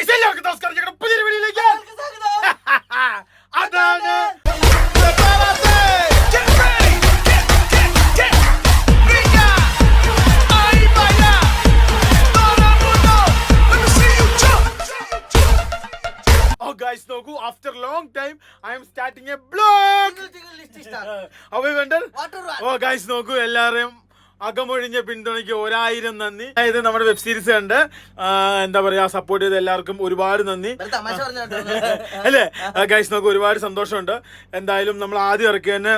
എല്ലാവർക്കും നമസ്കാരം. പുതിയൊരു വീഡിയോയിലേക്ക് അതാണ് guys, നോക്കൂ, after long time I am starting a blog. How are you, Wonder? Guys, നോക്കൂ, എല്ലാവരെയും അകമൊഴിഞ്ഞ പിന്തുണയ്ക്ക് 1000 നന്ദി. അതായത് നമ്മുടെ വെബ് സീരീസ് കണ്ട് എന്താ പറയാ സപ്പോർട്ട് ചെയ്ത എല്ലാവർക്കും ഒരുപാട് നന്ദി അല്ലേ ഗൈസ്. നോക്കൂ, ഒരുപാട് സന്തോഷമുണ്ട്. എന്തായാലും നമ്മൾ ആദ്യം ഇറക്കിയതിന്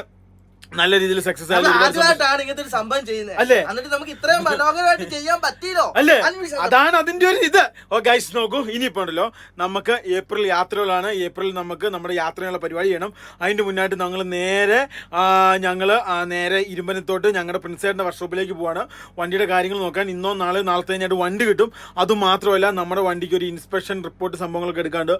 നല്ല രീതിയിൽ സക്സസ് ആദ്യമായിട്ടാണ് ഇങ്ങനത്തെ ഒരു സംഭവം ചെയ്യുന്നത് അല്ലേ, എന്നിട്ട് നമുക്ക് ഇത്രയും മനോഹരമായിട്ട് ചെയ്യാൻ പറ്റിയല്ലോ അല്ലേ, അതാണ് അതിന്റെ ഒരു ഇത്. ഓ ഗൈസ്, നോക്കൂ, ഇനിയിപ്പോ ഉണ്ടല്ലോ നമുക്ക് ഏപ്രിൽ യാത്രകളാണ്. ഏപ്രിൽ നമുക്ക് നമ്മുടെ യാത്രയുള്ള പരിപാടി ചെയ്യണം. അതിന്റെ മുന്നായിട്ട് നേരെ ഇരുമ്പനത്തോട്ട് ഞങ്ങളുടെ പ്രിൻസേട്ടന്റെ വർക്ക്ഷോപ്പിലേക്ക് പോവാണ് വണ്ടിയുടെ കാര്യങ്ങൾ നോക്കാൻ. ഇന്നോ നാളത്തെ കഴിഞ്ഞായിട്ട് വണ്ടി കിട്ടും. അതുമാത്രമല്ല, നമ്മുടെ വണ്ടിക്ക് ഒരു ഇൻസ്പെക്ഷൻ റിപ്പോർട്ട് സംഭവങ്ങളൊക്കെ എടുക്കാണ്ട്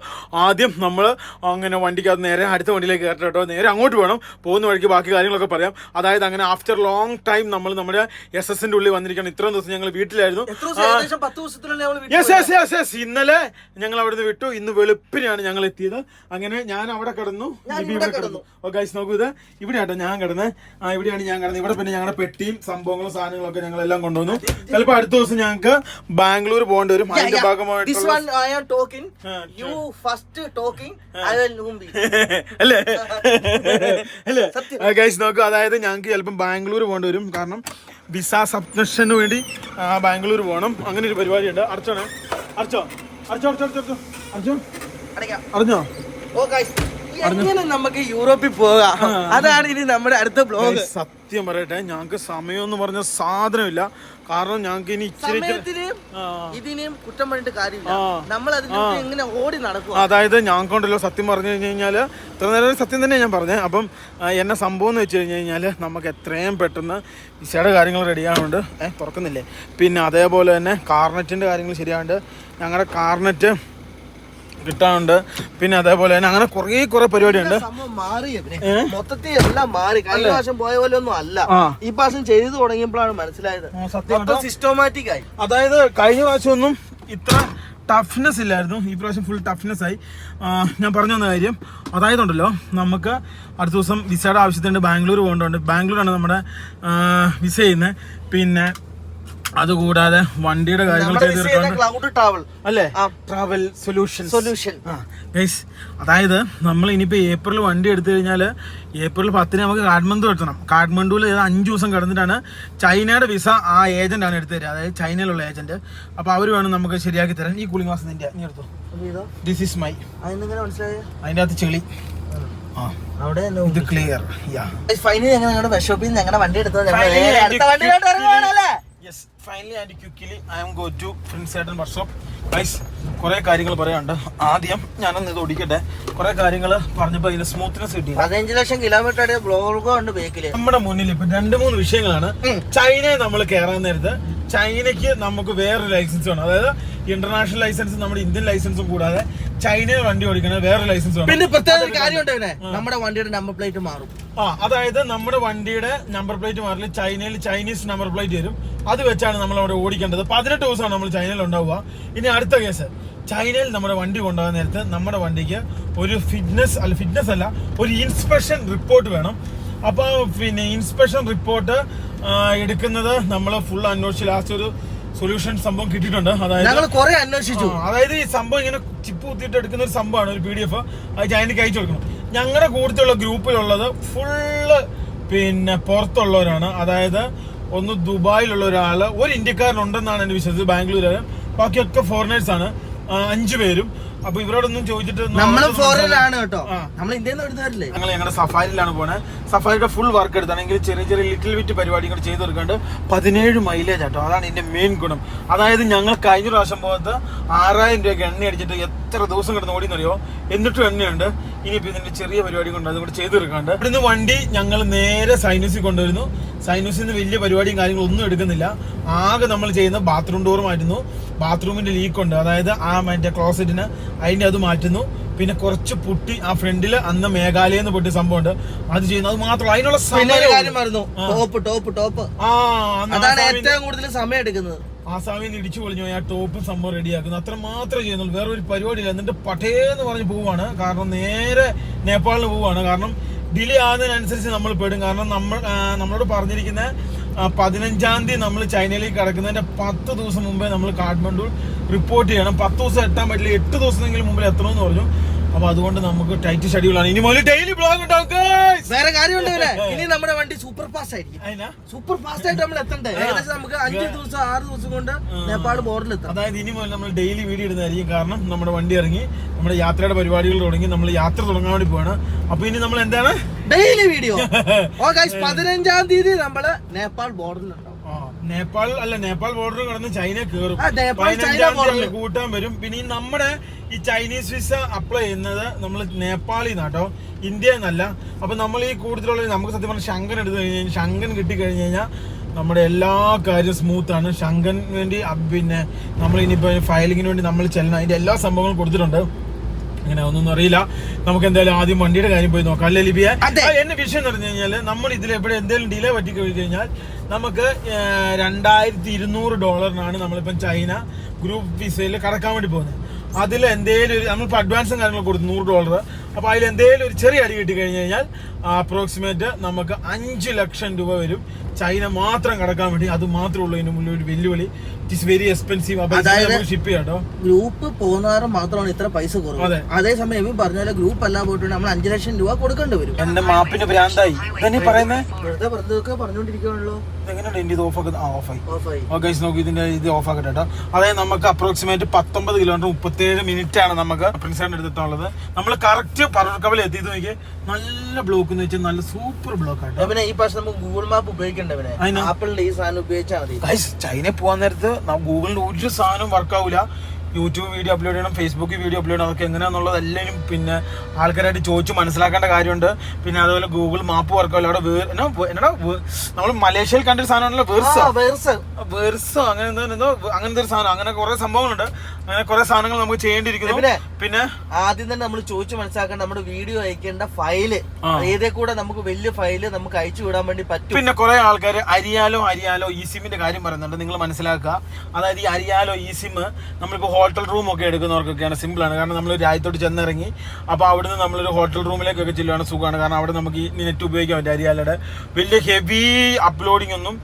ആദ്യം നമ്മൾ അങ്ങനെ വണ്ടിക്ക് അത് നേരെ അടുത്ത വണ്ടിയിലേക്ക് കയറ്റം കേട്ടോ. നേരെ അങ്ങോട്ട് വേണം. പോകുന്ന വഴിക്ക് ബാക്കി കാര്യങ്ങളൊക്കെ പറയാം. അതായത് അങ്ങനെ ആഫ്റ്റർ ലോങ് ടൈം നമ്മൾ നമ്മുടെ SS-ന്റെ ഉള്ളിൽ വന്നിരിക്കണം. ഇത്രയും ദിവസം ഞങ്ങൾ വീട്ടിലായിരുന്നു. ഇന്നലെ ഞങ്ങൾ അവിടുന്ന് വിട്ടു. ഇന്ന് വെളുപ്പിനാണ് ഞങ്ങൾ എത്തിയത്. അങ്ങനെ ഞാൻ അവിടെ കിടന്നു. ഗൈസ് നോക്കൂ, ഇത് ഇവിടെയാട്ടോ ഞാൻ കിടന്നത്. ഇവിടെയാണ് ഞാൻ കിടന്നത്. ഇവിടെ പിന്നെ ഞങ്ങളുടെ പെട്ടിയും സംഭവങ്ങളും സാധനങ്ങളൊക്കെ ഞങ്ങൾ എല്ലാം കൊണ്ടുവന്നു. ചിലപ്പോൾ അടുത്ത ദിവസം ഞങ്ങൾക്ക് ബാംഗ്ലൂർ പോകേണ്ടി വരും. അതിന്റെ ഭാഗമായിട്ട് അല്ലേ ഗൈസ് നോക്കൂ, അതായത് ഞങ്ങൾക്ക് ചിലപ്പം ബാംഗ്ലൂർ പോകേണ്ടി വരും. കാരണം വിസ സബ്മിഷന് വേണ്ടി ബാംഗ്ലൂർ പോകണം. അങ്ങനെ ഒരു പരിപാടി ഉണ്ട്. അറിഞ്ഞോ എങ്ങനെ നമുക്ക് യൂറോപ്പിൽ പോകാം, അതാണ് ഇനി നമ്മുടെ അടുത്ത ബ്ലോഗ്. സത്യം പറയട്ടെ, ഞങ്ങൾക്ക് സമയം എന്ന് പറഞ്ഞ സാധനമില്ല. കാരണം ഞങ്ങൾക്ക് ഇനി ഇതിനെയും കുറ്റം പറഞ്ഞിട്ട് കാര്യമില്ല. നമ്മൾ ഇങ്ങനെ ഓടി നടക്കും. അതായത് ഞങ്ങൾക്കുണ്ടല്ലോ സത്യം പറഞ്ഞു കഴിഞ്ഞാല് ഇത്ര നേരം സത്യം തന്നെ ഞാൻ പറഞ്ഞത്. അപ്പം എന്നെ സംഭവം എന്ന് വെച്ച് കഴിഞ്ഞാൽ നമുക്ക് എത്രയും പെട്ടെന്ന് വിസയുടെ കാര്യങ്ങൾ റെഡിയാവുന്നുണ്ട്. തുറക്കുന്നില്ലേ. പിന്നെ അതേപോലെ തന്നെ കാർനെറ്റിന്റെ കാര്യങ്ങൾ ശരിയാവുണ്ട്. ഞങ്ങളുടെ കാർനെറ്റ് കിട്ടാനുണ്ട്. പിന്നെ അതേപോലെ തന്നെ അങ്ങനെ കുറെ പരിപാടിയുണ്ട്. മൊത്തത്തിൽ എല്ലാം മാറി. കഴിഞ്ഞ പ്രാവശ്യം പോയ പോലെ ഒന്നും അല്ല. ഈ പ്രാവശ്യം ചെയ്തു തുടങ്ങിയപ്പോഴാണ് മനസ്സിലായത് സിസ്റ്റമാറ്റിക് ആയി. അതായത് കഴിഞ്ഞ പ്രാവശ്യം ഒന്നും ഇത്ര ടഫ്നെസ് ഇല്ലായിരുന്നു. ഈ പ്രാവശ്യം ഫുൾ ടഫ്നെസ് ആയി. ഞാൻ പറഞ്ഞു വന്ന കാര്യം അതായത് ഉണ്ടല്ലോ, നമുക്ക് അടുത്ത ദിവസം വിസയുടെ ആവശ്യത്തിന് ബാംഗ്ലൂർ പോകേണ്ടതുണ്ട്. ബാംഗ്ലൂരാണ് നമ്മുടെ വിസ ചെയ്യുന്നത്. പിന്നെ അതുകൂടാതെ വണ്ടിയുടെ കാര്യങ്ങൾ അല്ലേ, ട്രാവൽ സൊല്യൂഷൻ. അതായത് നമ്മൾ ഇനിയിപ്പോൾ ഏപ്രിൽ വണ്ടി എടുത്തു കഴിഞ്ഞാൽ ഏപ്രിൽ 10 നമുക്ക് കാഠ്മണ്ഡു എത്തണം. കാഠ്മണ്ഡുവിൽ 5 ദിവസം കിടന്നിട്ടാണ് ചൈനയുടെ വിസ ആ ഏജന്റാണ് എടുത്തു തരിക. അതായത് ചൈനയിലുള്ള ഏജന്റ്. അപ്പോൾ അവർ വേണം നമുക്ക് ശരിയാക്കി തരാൻ. ഈ കൂളിംഗ് ഗ്ലാസ് നിന്റെ നീ എടുത്തു. This is my. അതിൻ്റെ അകത്ത് ചെളി. ഇത് clear. Yes, finally and quickly I am going to Prince Edward workshop. Guys, കുറെ കാര്യങ്ങൾ പറയാനുണ്ട്. ആദ്യം ഞാനൊന്ന് ഇത് ഓടിക്കട്ടെ. കുറെ കാര്യങ്ങൾ പറഞ്ഞപ്പോൾ അതിന് സ്മൂത്ത്നെസ് കിട്ടി. 15 ലക്ഷം കിലോമീറ്റർ ബ്ലോഗോ ഉണ്ട് ബേക്കില്. നമ്മുടെ മുന്നിൽ ഇപ്പൊ 2-3 വിഷയങ്ങളാണ്. ചൈനയെ നമ്മൾ കയറാൻ നേരത്ത് ചൈനയ്ക്ക് നമുക്ക് വേറൊരു ലൈസൻസ് വേണം. അതായത് ഇന്റർനാഷണൽ ലൈസൻസ് നമ്മുടെ ഇന്ത്യൻ ലൈസൻസും കൂടാതെ ചൈനയിൽ വണ്ടി ഓടിക്കണ വേറെ ലൈസൻസ് വേണം. പിന്നെ പ്രത്യേക കാര്യമുണ്ട്, നമ്മുടെ വണ്ടിയുടെ നമ്പർ പ്ലേറ്റ് മാറും. അതായത് നമ്മുടെ വണ്ടിയുടെ നമ്പർ പ്ലേറ്റ് മാറില്ല. ചൈനയിൽ ചൈനീസ് നമ്പർ പ്ലേറ്റ് വരും. അത് വെച്ചാണ് നമ്മൾ അവിടെ ഓടിക്കേണ്ടത്. 18 ദിവസമാണ് നമ്മൾ ചൈനയിൽ ഉണ്ടാവുക. ഇനി അടുത്ത കേസ്, ചൈനയിൽ നമ്മുടെ വണ്ടി കൊണ്ടുപോകാൻ നേരത്ത് നമ്മുടെ വണ്ടിക്ക് ഒരു ഫിറ്റ്നസ് അല്ല ഒരു ഇൻസ്പെക്ഷൻ റിപ്പോർട്ട് വേണം. അപ്പോൾ പിന്നെ ഇൻസ്പെക്ഷൻ റിപ്പോർട്ട് എടുക്കുന്നത് നമ്മൾ ഫുൾ അന്വേഷിച്ച് ലാസ്റ്റ് ഒരു സൊല്യൂഷൻ സംഭവം കിട്ടിയിട്ടുണ്ട്. അതായത് ഈ സംഭവം ഇങ്ങനെ ചിപ്പ് കുത്തിയിട്ട് എടുക്കുന്ന ഒരു സംഭവമാണ്, ഒരു PDF. അത് ചൈനയ്ക്ക് അയച്ചു കൊടുക്കണം. ഞങ്ങളുടെ കൂടുതലുള്ള ഗ്രൂപ്പിലുള്ളത് ഫുള്ള് പിന്നെ പുറത്തുള്ളവരാണ്. അതായത് ഒന്ന് ദുബായിലുള്ള ഒരാള്, ഒരു ഇന്ത്യക്കാരനുണ്ടെന്നാണ് എന്റെ വിശ്വാസം, ബാംഗ്ലൂര്. ബാക്കിയൊക്കെ ഫോറിനേഴ്സ് ആണ്, 5 പേരും. അപ്പൊ ഇവരോടൊന്നും ചോദിച്ചിട്ട് ഞങ്ങൾ ഞങ്ങളുടെ സഫാരിയിലാണ് പോണേ. സഫാരിയുടെ ഫുൾ വർക്ക് എടുത്താണെങ്കിൽ ചെറിയ ലിറ്റിൽ വിറ്റ് പരിപാടികൾ ചെയ്ത് തീർക്കാണ്ട് 17 മൈലേജ് ആട്ടോ. അതാണ് ഇതിന്റെ മെയിൻ ഗുണം. അതായത് ഞങ്ങൾ കഴിഞ്ഞ പ്രാവശ്യം പോകത്ത് 6000 രൂപയ്ക്ക് എണ്ണ അടിച്ചിട്ട് എത്ര ദിവസം കിടന്ന് ഓടിയെന്നറിയോ. എന്നിട്ടും എണ്ണയുണ്ട്. ഇനിയിപ്പോ ഇതിന്റെ ചെറിയ പരിപാടി കൊണ്ട് അതുകൂടെ ചെയ്ത് തീർക്കാണ്ട് ഇവിടുന്ന് വണ്ടി ഞങ്ങൾ നേരെ സൈനൂസിൽ കൊണ്ടുവരുന്നു. സൈനൂസിൽ നിന്ന് വലിയ പരിപാടിയും കാര്യങ്ങളും ഒന്നും എടുക്കുന്നില്ല. ആകെ നമ്മൾ ചെയ്യുന്ന ബാത്റൂം ഡോർ മാറ്റുന്നു. ബാത്റൂമിന്റെ ലീക്ക് ഉണ്ട്, അതായത് ആ മറ്റേ ക്ലോസറ്റിന്, അതിന്റെ അത് മാറ്റുന്നു. പിന്നെ കുറച്ച് പുട്ടി ആ ഫ്രണ്ടില് അന്ന് മേഘാലയെന്ന് പൊട്ടിയ സംഭവം ഉണ്ട്, അത് ചെയ്യുന്നു. അത് മാത്രമല്ല അതിനുള്ള ഏറ്റവും കൂടുതൽ സമയം എടുക്കുന്നത് ആസാമിൽ നിന്ന് ഇടിച്ചു പൊളിഞ്ഞു പോയി ആ ടോപ്പും സംഭവം റെഡിയാക്കുന്നു. അത്ര മാത്രമേ ചെയ്യുന്നുള്ളൂ, വേറെ ഒരു പരിപാടിയില്ല. എന്നിട്ട് പട്ടേന്ന് പറഞ്ഞ് പോവാണ്, കാരണം നേരെ നേപ്പാളിന് പോവാണ്. കാരണം ഡിലേ ആകുന്നതിനനുസരിച്ച് നമ്മൾ പെടും. കാരണം നമ്മളോട് പറഞ്ഞിരിക്കുന്ന 15-ാം തീയതി നമ്മൾ ചൈനയിലേക്ക് കടക്കുന്നതിന്റെ 10 ദിവസം മുമ്പേ നമ്മൾ കാഠ്മണ്ഡു റിപ്പോർട്ട് ചെയ്യണം. 10 ദിവസം എത്താൻ പറ്റില്ല, 8 ദിവസമെങ്കിലും മുമ്പിൽ എത്തണമെന്ന് പറഞ്ഞു. അപ്പൊ അതുകൊണ്ട് നമുക്ക് ടൈറ്റ് ഷെഡ്യൂളാണ്. ഇനി മുതൽ ഡെയിലി ബ്ലോഗ് ഉണ്ടാവും. വേറെ കാര്യമുണ്ട്, ഇനി നമ്മുടെ വണ്ടി സൂപ്പർ ഫാസ്റ്റ് ആയിരിക്കും. സൂപ്പർ ഫാസ്റ്റ് ആയിട്ട് നമ്മൾ എത്തണ്ടേ, ഏകദേശം നമുക്ക് 5 ദിവസം 6 ദിവസം കൊണ്ട് നേപ്പാൾ ബോർഡറിൽ എത്താം. അതായത് ഇനി മുതൽ നമ്മൾ ഡെയിലി വീഡിയോ ഇടുന്നതായിരിക്കും. കാരണം നമ്മുടെ വണ്ടി ഇറങ്ങി, നമ്മുടെ യാത്രയുടെ പരിപാടികൾ തുടങ്ങി, നമ്മൾ യാത്ര തുടങ്ങാൻ വേണ്ടി പോവാണ്. അപ്പൊ ഇനി നമ്മൾ എന്താണ് ഡെയിലി വീഡിയോ. 15-ാം തീയതി നമ്മള് നേപ്പാൾ ബോർഡറിലുണ്ടാവും. നേപ്പാൾ ബോർഡർ കടന്ന് ചൈന കയറും. 15-ാം തീയതി കൂട്ടാൻ വരും. പിന്നെ ഈ നമ്മുടെ ഈ ചൈനീസ് വിസ അപ്ലൈ ചെയ്യുന്നത് നമ്മൾ നേപ്പാളിൽ നിന്നാട്ടോ, ഇന്ത്യ എന്നല്ല. അപ്പൊ നമ്മൾ ഈ കൂടുതലുള്ള നമുക്ക് സത്യം പറഞ്ഞാൽ ശങ്കൻ എടുത്തു കഴിഞ്ഞാൽ, ശങ്കൻ കിട്ടിക്കഴിഞ്ഞ് കഴിഞ്ഞാൽ നമ്മുടെ എല്ലാ കാര്യവും സ്മൂത്ത് ആണ്. ശങ്കൻ വേണ്ടി പിന്നെ നമ്മൾ ഇനിയിപ്പോ ഫയലിങ്ങിന് വേണ്ടി നമ്മൾ ചെല്ലണം, അതിന്റെ എല്ലാ സംഭവങ്ങളും കൊടുത്തിട്ടുണ്ട്. അങ്ങനെ ഒന്നും അറിയില്ല. നമുക്ക് എന്തായാലും ആദ്യം വണ്ടിയുടെ കാര്യം പോയി നോക്കാം, അല്ലേ ലിബിയ? എന്റെ വിഷയം എന്ന് പറഞ്ഞു കഴിഞ്ഞാൽ, നമ്മൾ ഇതിൽ എവിടെ എന്തെങ്കിലും ഡിലേ പറ്റി കഴിഞ്ഞാൽ നമുക്ക് $2200 നമ്മളിപ്പം ചൈന ഗ്രൂപ്പ് വിസയിൽ കടക്കാൻ വേണ്ടി പോകുന്നത്. അതിൽ എന്തെങ്കിലും നമ്മളിപ്പോൾ അഡ്വാൻസും കാര്യങ്ങളും കൊടുത്തു $100. അപ്പോൾ അതിൽ എന്തെങ്കിലും ഒരു ചെറിയ അടി കിട്ടി കഴിഞ്ഞ് കഴിഞ്ഞാൽ അപ്രോക്സിമേറ്റ് നമുക്ക് 5 ലക്ഷം രൂപ വരും ചൈന മാത്രം കടക്കാൻ വേണ്ടി. അത് മാത്രമേ ഉള്ളൂ ഇതിന് മുന്നിൽ ഒരു വെല്ലുവിളി. It is very expensive. അപ്പോൾ ഷിപ്പ് ചെയ്യാട്ടോ. ഗ്രൂപ്പ് പോകുന്നവർ മാത്രമാണ് ഇത്ര പൈസ കുറവ്. അതേസമയം പറഞ്ഞ ഗ്രൂപ്പ് എല്ലാം പോയിട്ട് നമ്മൾ 5 ലക്ഷം രൂപ കൊടുക്കേണ്ടി വരും. എന്റെ മാപ്പിന്റെ ഭ്രാന്തായി പറയുന്നത് പറഞ്ഞോണ്ടിരിക്കുകയാണല്ലോ. എങ്ങനെയുണ്ട് ഇത് ഓഫാക്കി? ഇതിന്റെ ഇത് ഓഫാക്കട്ടെ കേട്ടോ. അതായത് നമുക്ക് അപ്രോക്സിമേറ്റ് 19 കിലോമീറ്റർ 37 മിനിറ്റ് ആണ് നമുക്ക് പ്രിൻസാറിന്റെ എടുത്തിട്ടുള്ളത്. നമ്മൾ കറക്റ്റ് പറക്കവല എത്തിയത് നോക്കി. നല്ല ബ്ലോക്ക് എന്ന് വെച്ചാൽ നല്ല സൂപ്പർ ബ്ലോക്ക് ആട്ടോ. പിന്നെ ഈ പക്ഷെ നമുക്ക് ഗൂഗിൾ മാപ്പ് ഉപയോഗിക്കണ്ടേ, ആപ്പിളിന്റെ ഈ സാധനം ഉപയോഗിച്ചാൽ മതി. ചൈനയിൽ പോകാൻ നേരത്ത് ഗൂഗിളിന്റെ ഒരു സാധനം വർക്കാവൂല. യൂട്യൂബ് വീഡിയോ അപ്ലോഡ് ചെയ്യണം, ഫേസ്ബുക്ക് വീഡിയോ അപ്ലോഡ് ചെയ്യണം. അതൊക്കെ എങ്ങനെയാണെന്നുള്ളത് എല്ലാവരും പിന്നെ ആൾക്കാരായിട്ട് ചോദിച്ച് മനസ്സിലാക്കേണ്ട കാര്യമുണ്ട്. പിന്നെ അതുപോലെ ഗൂഗിൾ മാപ്പ് വർക്കാവില്ല. അവിടെ നമ്മൾ മലേഷ്യയിൽ കണ്ടൊരു സാധനമാണല്ലോ വെർസോ അങ്ങനത്തെ ഒരു സാധനം. അങ്ങനെ കുറെ സംഭവങ്ങളുണ്ട്. അങ്ങനെ കുറെ സാധനങ്ങൾ നമുക്ക് ചെയ്യേണ്ടിയിരിക്കുന്നു. പിന്നെ ആദ്യം തന്നെ നമ്മൾ ചോദിച്ച് മനസ്സിലാക്കേണ്ട നമ്മുടെ വീഡിയോ അയക്കേണ്ട ഫയല് ഏതേ കൂടെ നമുക്ക് വലിയ ഫയല് നമുക്ക് അയച്ചു വിടാൻ വേണ്ടി പറ്റും. പിന്നെ കുറെ ആൾക്കാർ അരിയാലോ ഈ സിമ്മിന്റെ കാര്യം പറയുന്നുണ്ട്. നിങ്ങൾ മനസ്സിലാക്കുക. അതായത് ഈ അരിയാലോ ഈ സിം നമ്മളിപ്പോ ഹോട്ടൽ റൂം ഒക്കെ എടുക്കുന്നവർക്കൊക്കെയാണ് സിമ്പിളാണ്. കാരണം നമ്മൾ രാജ്യത്തോട്ട് ചെന്നിറങ്ങി അപ്പോൾ അവിടുന്ന് നമ്മളൊരു ഹോട്ടൽ റൂമിലേക്കൊക്കെ ചെല്ലുവാണ് സുഖമാണ്. കാരണം അവിടെ നമുക്ക് ഈ നെറ്റ് ഉപയോഗിക്കാൻ പറ്റും. അരിയാലയുടെ വലിയ ഹെവി അപ്ലോഡിംഗ് ഒന്നും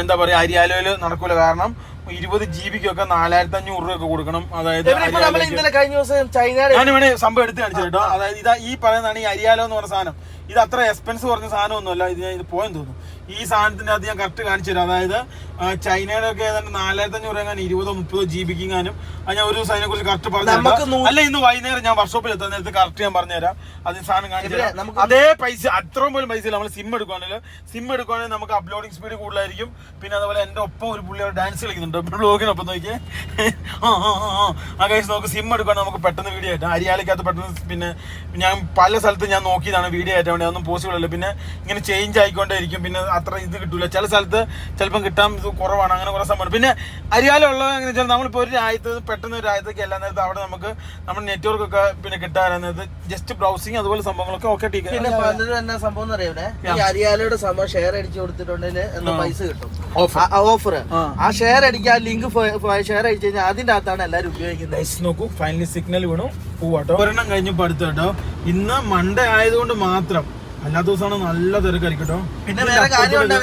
എന്താ പറയുക അരിയാലയിൽ നടക്കൂല. കാരണം 20 GB-ക്കൊക്കെ 4500 രൂപ കൊടുക്കണം. അതായത് ഞാൻ വേണേ സംഭവം എടുത്ത് കാണിച്ചു കേട്ടോ. അതായത് ഇതാ ഈ പറയുന്നതാണ് ഈ അരിയാലോ എന്ന് പറഞ്ഞ സാധനം. ഇത് അത്ര എക്സ്പെൻസ് കുറഞ്ഞ സാധനമൊന്നുമല്ല. ഇത് പോയെന്ന് തോന്നുന്നു. ഈ സാധനത്തിന്റെ അത് ഞാൻ കറക്റ്റ് കാണിച്ചു തരാം. അതായത് ചൈനയുടെ ഒക്കെ ഏതാണ്ട് 4500 എങ്ങാനും 20-30 GB എങ്ങാനും. അത് ഞാൻ ഒരു ദിവസം അതിനെ കുറിച്ച് കറക്റ്റ് പറഞ്ഞു. അല്ല ഇന്ന് വൈകുന്നേരം ഞാൻ വർക്ക്ഷോപ്പിൽ എത്താൻ നേരത്തെ കറക്റ്റ് ഞാൻ പറഞ്ഞുതരാം. അതിന് സാധനം കാണിച്ചു തരാം. അതേ പൈസ അത്രയും പോലും പൈസ നമ്മൾ സിം എടുക്കുകയാണെങ്കിൽ നമുക്ക് അപ്ലോഡിംഗ് സ്പീഡ് കൂടുതലായിരിക്കും. പിന്നെ അതുപോലെ എന്റെ ഒപ്പം ഒരു പുള്ളി ഡാൻസ് കളിക്കുന്നുണ്ട് ബ്ലോഗിനൊപ്പം നോക്കിയേ. ആ കേസ് നമുക്ക് സിം എടുക്കുകയാണെങ്കിൽ നമുക്ക് പെട്ടെന്ന് വീഡിയോ ആയിട്ട് അരിയാലക്കകത്ത് പെട്ടെന്ന്. പിന്നെ ഞാൻ പല സ്ഥലത്ത് ഞാൻ നോക്കിയതാണ് വീഡിയോ ആയിട്ട് വേണ്ടി. അതൊന്നും പോസിബിൾ അല്ല. പിന്നെ ഇങ്ങനെ ചേഞ്ച് ആയിക്കൊണ്ടേയിരിക്കും. പിന്നെ അത്ര ഇത് കിട്ടൂല. ചില സ്ഥലത്ത് ചിലപ്പം കിട്ടാൻ ഇത് കുറവാണ്. അങ്ങനെ കുറെ സംഭവം. പിന്നെ അരിയാലോ ഉള്ളത് എങ്ങനെ വെച്ചാൽ നമ്മളിപ്പോൾ ഒരു രാജ്യത്ത് പെട്ടെന്ന് ഒരു രാജ്യത്തേക്ക് എല്ലാ നേരത്ത് അവിടെ നമുക്ക് നമ്മുടെ നെറ്റ്വർക്ക് ഒക്കെ പിന്നെ കിട്ടാറുന്നത് ജസ്റ്റ് ബ്രൗസിങ് അതുപോലെ സംഭവങ്ങളൊക്കെ ഓക്കെ ടീക്ക്. പിന്നെ തന്നെ സംഭവം അറിയാം, ഈ അരിയാലയുടെ സംഭവം ഷെയർ അടിച്ചു കൊടുത്തിട്ടുണ്ടെങ്കിൽ എന്താ പൈസ കിട്ടും, ഓഫർ. ആ ഷെയർ അടിക്കുക, ലിങ്ക് ഷെയർ അടിച്ചു കഴിഞ്ഞാൽ അതിന്റെ അകത്താണ് എല്ലാവരും ഉപയോഗിക്കുന്നത്. നോക്കൂ ഫൈനലി സിഗ്നൽ വീണു പോവാട്ടോ. ഒരെണ്ണം കഴിഞ്ഞപ്പോ അടുത്ത് കേട്ടോ. ഇന്ന് മൺഡേ ആയതുകൊണ്ട് മാത്രം, അല്ലാത്ത ദിവസമാണ് നല്ല തിരക്കായിരിക്കും കേട്ടോ. പിന്നെ വേറെ കാര്യമുണ്ട്,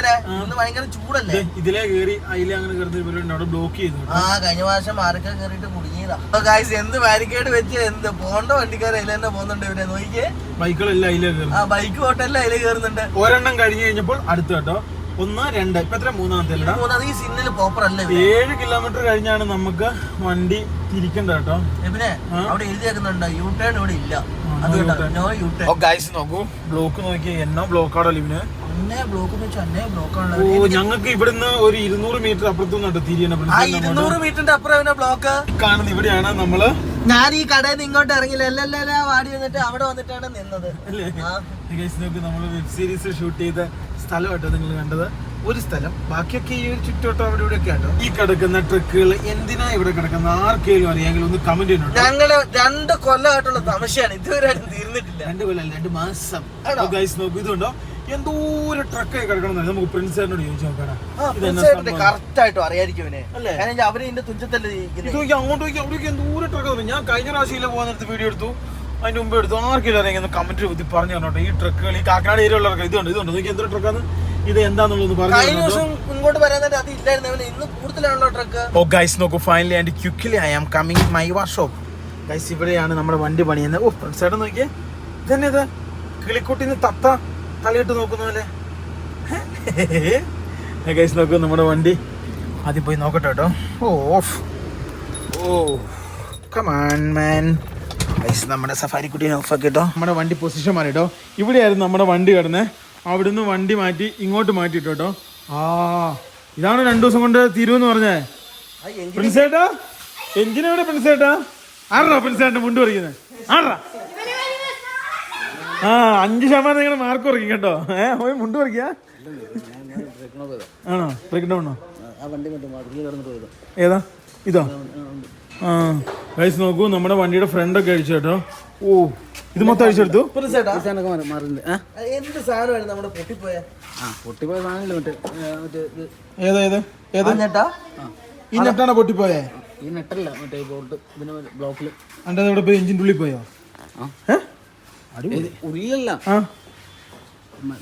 ഭയങ്കര ചൂടല്ലേ. ഇതിലെ കയറി അതിലെ അങ്ങനെ കയറുന്ന അവിടെ ബ്ലോക്ക് ചെയ്തു. കഴിഞ്ഞ പ്രാവശ്യം ആരൊക്കെ കയറിയിട്ട് കുടുങ്ങിയതാ. എന്ത് ബാരിക്കേഡ് വെച്ച് എന്ത് പോണ്ട വണ്ടിക്കാർ അതിൽ തന്നെ പോകുന്നുണ്ട്. ഇവരെ നോക്കിയേ, ബൈക്കുകളെല്ലാം അതിലേ കയറും. ബൈക്ക് ഹോട്ടലിൽ അതിലേ കയറുന്നുണ്ട്. ഒരെണ്ണം കഴിഞ്ഞ് കഴിഞ്ഞപ്പോൾ അടുത്ത് കേട്ടോ. 1, 2 ഇപ്പൊ എത്ര മൂന്നാമത്തെ 7 കിലോമീറ്റർ കഴിഞ്ഞാണ് നമുക്ക് വണ്ടി തിരിക്കണ്ട കേട്ടോ. പിന്നെ അവിടെ എഴുതിയേക്കുന്നുണ്ട് യു ടേൺ ഇവിടെ ഇല്ല. നോക്കൂ ബ്ലോക്ക് നോക്കി എന്നാ ബ്ലോക്കാണോ ഇവന്. ഞങ്ങൾക്ക് ഇവിടുന്ന് ഒരു 200 മീറ്റർ അപ്പുറത്തുനിന്ന് തിരിയണം. 200 മീറ്ററിന്റെ അപ്പുറം ബ്ലോക്ക് കാണുന്നത്. ഇവിടെയാണ് നമ്മള് ഞാൻ ഈ കടയിൽ നിന്ന് ഇങ്ങോട്ട് ഇറങ്ങില്ല, എല്ലാം വാടി വന്നിട്ട് അവിടെ വന്നിട്ടാണ് നിന്നത്. നമ്മള് വെബ് സീരീസ് ഷൂട്ട് ചെയ്ത സ്ഥലമായിട്ടോ നിങ്ങൾ കണ്ടത്. ഒരു സ്ഥലം, ബാക്കിയൊക്കെ ഈ ഒരു ചുറ്റോട്ടം അവിടെ ഇവിടെ ഒക്കെ ആട്ടോ. ഈ കിടക്കുന്ന ട്രക്കുകൾ എന്തിനാ ഇവിടെ കിടക്കുന്ന ആർക്കെങ്കിലും അറിയാമെങ്കിൽ ഒന്ന് കമന്റ് ചെയ്യുന്നുണ്ട്. ഞങ്ങള് 2 കൊല്ലമായിട്ടുള്ള തമശയാണ്, ഇതുവരെ തീർന്നിട്ടില്ല. 2 കൊല്ലം 2 മാസം. നോക്കൂ ഇതുണ്ടോ, എന്തോരം ട്രക്കായി കിടക്കണം നമുക്ക് പ്രിൻസേട്ടനോട് ചോദിച്ചു നോക്കാം. കറക്റ്റ് ആയിട്ടും അറിയായിരിക്കും അവര് ഇതിന്റെ തുഞ്ചത്തല്ലേ ഇത് നോക്കി അങ്ങോട്ട് നോക്കി അവിടേക്ക് എന്തോരം ട്രക്ക്. ഞാൻ കഴിഞ്ഞ പ്രാവശ്യം പോകാൻ നേരത്തെ വീഡിയോ എടുത്തു, അതിന്റെ മുമ്പ് എടുത്തു. ആർക്കില്ല അറിയാം കമന്റ് കുത്തി പറഞ്ഞു തന്നോട്ടെ. ഈ ട്രക്കുകൾ ഈ കാക്കനാട് ഏരിയയിലുള്ളവർക്ക് ഇതുണ്ട് നോക്കി എന്തോ ട്രക്കാണ് ഇത് എന്താന്നുള്ളത് പറഞ്ഞു. ഇങ്ങോട്ട് വരാനായിട്ട് അത് ഇല്ലായിരുന്നു, ഇന്ന് കൂടുതലാണല്ലോ ട്രക്ക്. ഓ ഗൈസ് നോക്കൂ, finally and quickly I am coming my workshop. Guys ഇവിടെയാണ് നമ്മുടെ വണ്ടി പണിയുന്നത്. ഓ ഫ്രണ്ട്സൈഡ് നോക്കിയേ, ഇതന്നെ ഇത് കിളിക്കുട്ടിന്ന് തത്ത തലയിട്ട് നോക്കുന്ന പോലെ. ഗൈസ് നോക്കൂ നമ്മുടെ വണ്ടി ആദ്യം പോയി നോക്കട്ടെ കേട്ടോ. കമാൻ മാൻ. ഗൈസ് നമ്മുടെ സഫാരി കുട്ടീനെ ഓഫ് ആക്കി കേട്ടോ. നമ്മുടെ വണ്ടി പൊസിഷൻ മാറി കേട്ടോ. ഇവിടെയായിരുന്നു നമ്മുടെ വണ്ടി കിടന്നത്, അവിടുന്ന് വണ്ടി മാറ്റി ഇങ്ങോട്ട് മാറ്റിട്ടോ കേട്ടോ. ഇതാണ് 2 ദിവസം കൊണ്ട് തീരുമെന്ന് പറഞ്ഞേ. പ്രിൻസേട്ടാ എഞ്ചിനെവിടെ പ്രിൻസേട്ടാ? ആറാ പ്രിൻസേട്ടൻ മുണ്ട് പറിക്കുന്നത് ആറാ. 5% നിങ്ങളുടെ മാർക്ക് കുറയ്ക്കും കേട്ടോ. പോയി മുണ്ട് പറിക്ക ആണോ? ബ്രേക്ക് ഡൗണോ? ഏതാ ഇതോ? ഗൈസ് നോക്കൂ, നമ്മുടെ വണ്ടിയുടെ ഫ്രണ്ടൊക്കെ അഴിച്ചു കേട്ടോ. ഓ ഇത് മൊത്തം അഴിച്ചെടുത്തു. എന്ത് സാധനമാണ് നമ്മുടെ പൊട്ടിപ്പോയ ഏതാ ഏത് ഏതാ നെട്ടാ? ഈ നെട്ടാണോ പൊട്ടിപ്പോയേ? ഈ നെട്ടല്ല, മറ്റേ ബോൾട്ട് ഇതിന് ബ്ലോക്കിൽ. അന്റെ അവിടെ പോയി എഞ്ചിൻ ഉള്ളിൽ പോയോ? ഉള്ളിലല്ല,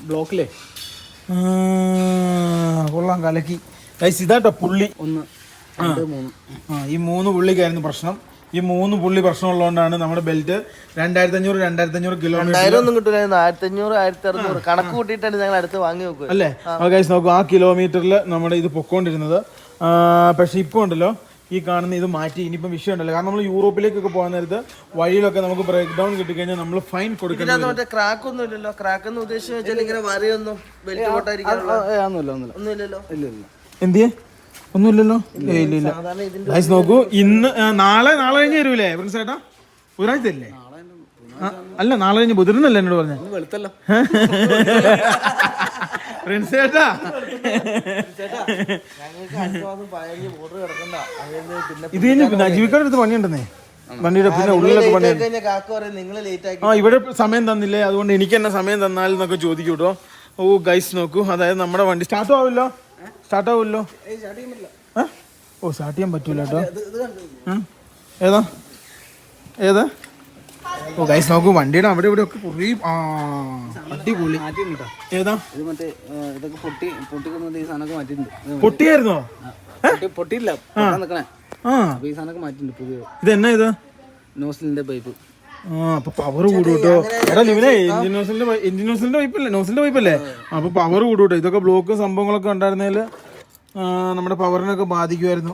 ബ്ലോക്കിലേ. കൊള്ളാം, കലക്കി. ഗൈസ് ഇതാട്ടോ പുള്ളി 1 2 3. ഈ 3 പുള്ളിക്കായിരുന്നു പ്രശ്നം. ഈ 3 പുള്ളി പ്രശ്നമുള്ളതുകൊണ്ടാണ് നമ്മുടെ ബെൽറ്റ് 2500 കിലോമീറ്റർ ഒന്നും കിട്ടില്ല. 1500 1600 കണക്ക് കൂട്ടിയിട്ടാണ് ഞങ്ങൾ അടുത്ത് വാങ്ങി നോക്കുക അല്ലേ. ഗൈസ് നോക്കൂ, ആ കിലോമീറ്ററിൽ നമ്മുടെ ഇത് പൊക്കോണ്ടിരുന്നത്. പക്ഷെ ഇപ്പോൾ ഉണ്ടല്ലോ ഈ കാണുന്ന ഇത് മാറ്റി. ഇനിയിപ്പം വിഷയമുണ്ടല്ലോ, കാരണം നമ്മൾ യൂറോപ്പിലേക്കൊക്കെ പോകാൻ നേരത്ത് വഴിയിലൊക്കെ നമുക്ക് ബ്രേക്ക് ഡൗൺ കിട്ടിക്കഴിഞ്ഞാൽ നമ്മൾ ഫൈൻ കൊടുക്കണം. മറ്റേ ക്രാക്ക് ഒന്നും ഇല്ലല്ലോ. ക്രാക്ക് എന്ന് ഉദ്ദേശിച്ച് വെച്ചാൽ ഇങ്ങനെ വരെയൊന്നും ബെൽറ്റ് ഒന്നുമില്ലല്ലോ. എന്തിയെ ഒന്നുമില്ലല്ലോ. ഇല്ല. ഗൈസ് നോക്കൂ, ഇന്ന് നാളെ കഴിഞ്ഞ് തരൂലേ പ്രിൻസ് ചേട്ടാ? ബുധനാഴ്ച അല്ലേ? അല്ല നാളെ കഴിഞ്ഞ് ബുധനല്ലേ എന്നോട് പറഞ്ഞ വെളുത്തല്ലോ പ്രിൻസ് ചേട്ടാ. ഇത് കഴിഞ്ഞ് ജീവിക്കാരുടെ അടുത്ത് പണിയുണ്ടെന്നേ, വണ്ടിയുടെ പിന്നെ ഉള്ളിലൊക്കെ പണിയുണ്ട്. ഇവിടെ സമയം തന്നില്ലേ, അതുകൊണ്ട് എനിക്ക് തന്നെ സമയം തന്നാലെന്നൊക്കെ ചോദിക്കും കേട്ടോ. ഓ ഗൈസ് നോക്കൂ, അതായത് നമ്മുടെ വണ്ടി സ്റ്റാർട്ട് ആവില്ലോ. ഓ സ്റ്റാർട്ട് ചെയ്യാൻ പറ്റൂല കേട്ടോ. ഏതാ ഏതാ? ഓ ഗൈസ് നോക്കൂ, വണ്ടിയുടെ അവിടെ ഇവിടെ ഒക്കെ കുറേ അടിപൊളി. ഏതാ? പൊട്ടിയായിരുന്നോ? പൊട്ടിയില്ല, ഈ സാധനമൊക്കെ മാറ്റിട്ടുണ്ട് പുതിയ. ഇതെന്നാ ഇത്? നോസിലിന്റെ പൈപ്പ്. അപ്പൊ പവർ കൂടും കേട്ടോ. എടാ ലിവിനെ, എഞ്ചിൻ നോസിലിന്റെ പൈപ്പല്ലേ, നോസിലിന്റെ പൈപ്പല്ലേ? അപ്പൊ പവർ കൂടും കേട്ടോ. ഇതൊക്കെ ബ്ലോക്ക് സംഭവങ്ങളൊക്കെ ഉണ്ടായിരുന്നേല് നമ്മുടെ പവറിനൊക്കെ ബാധിക്കുമായിരുന്നു.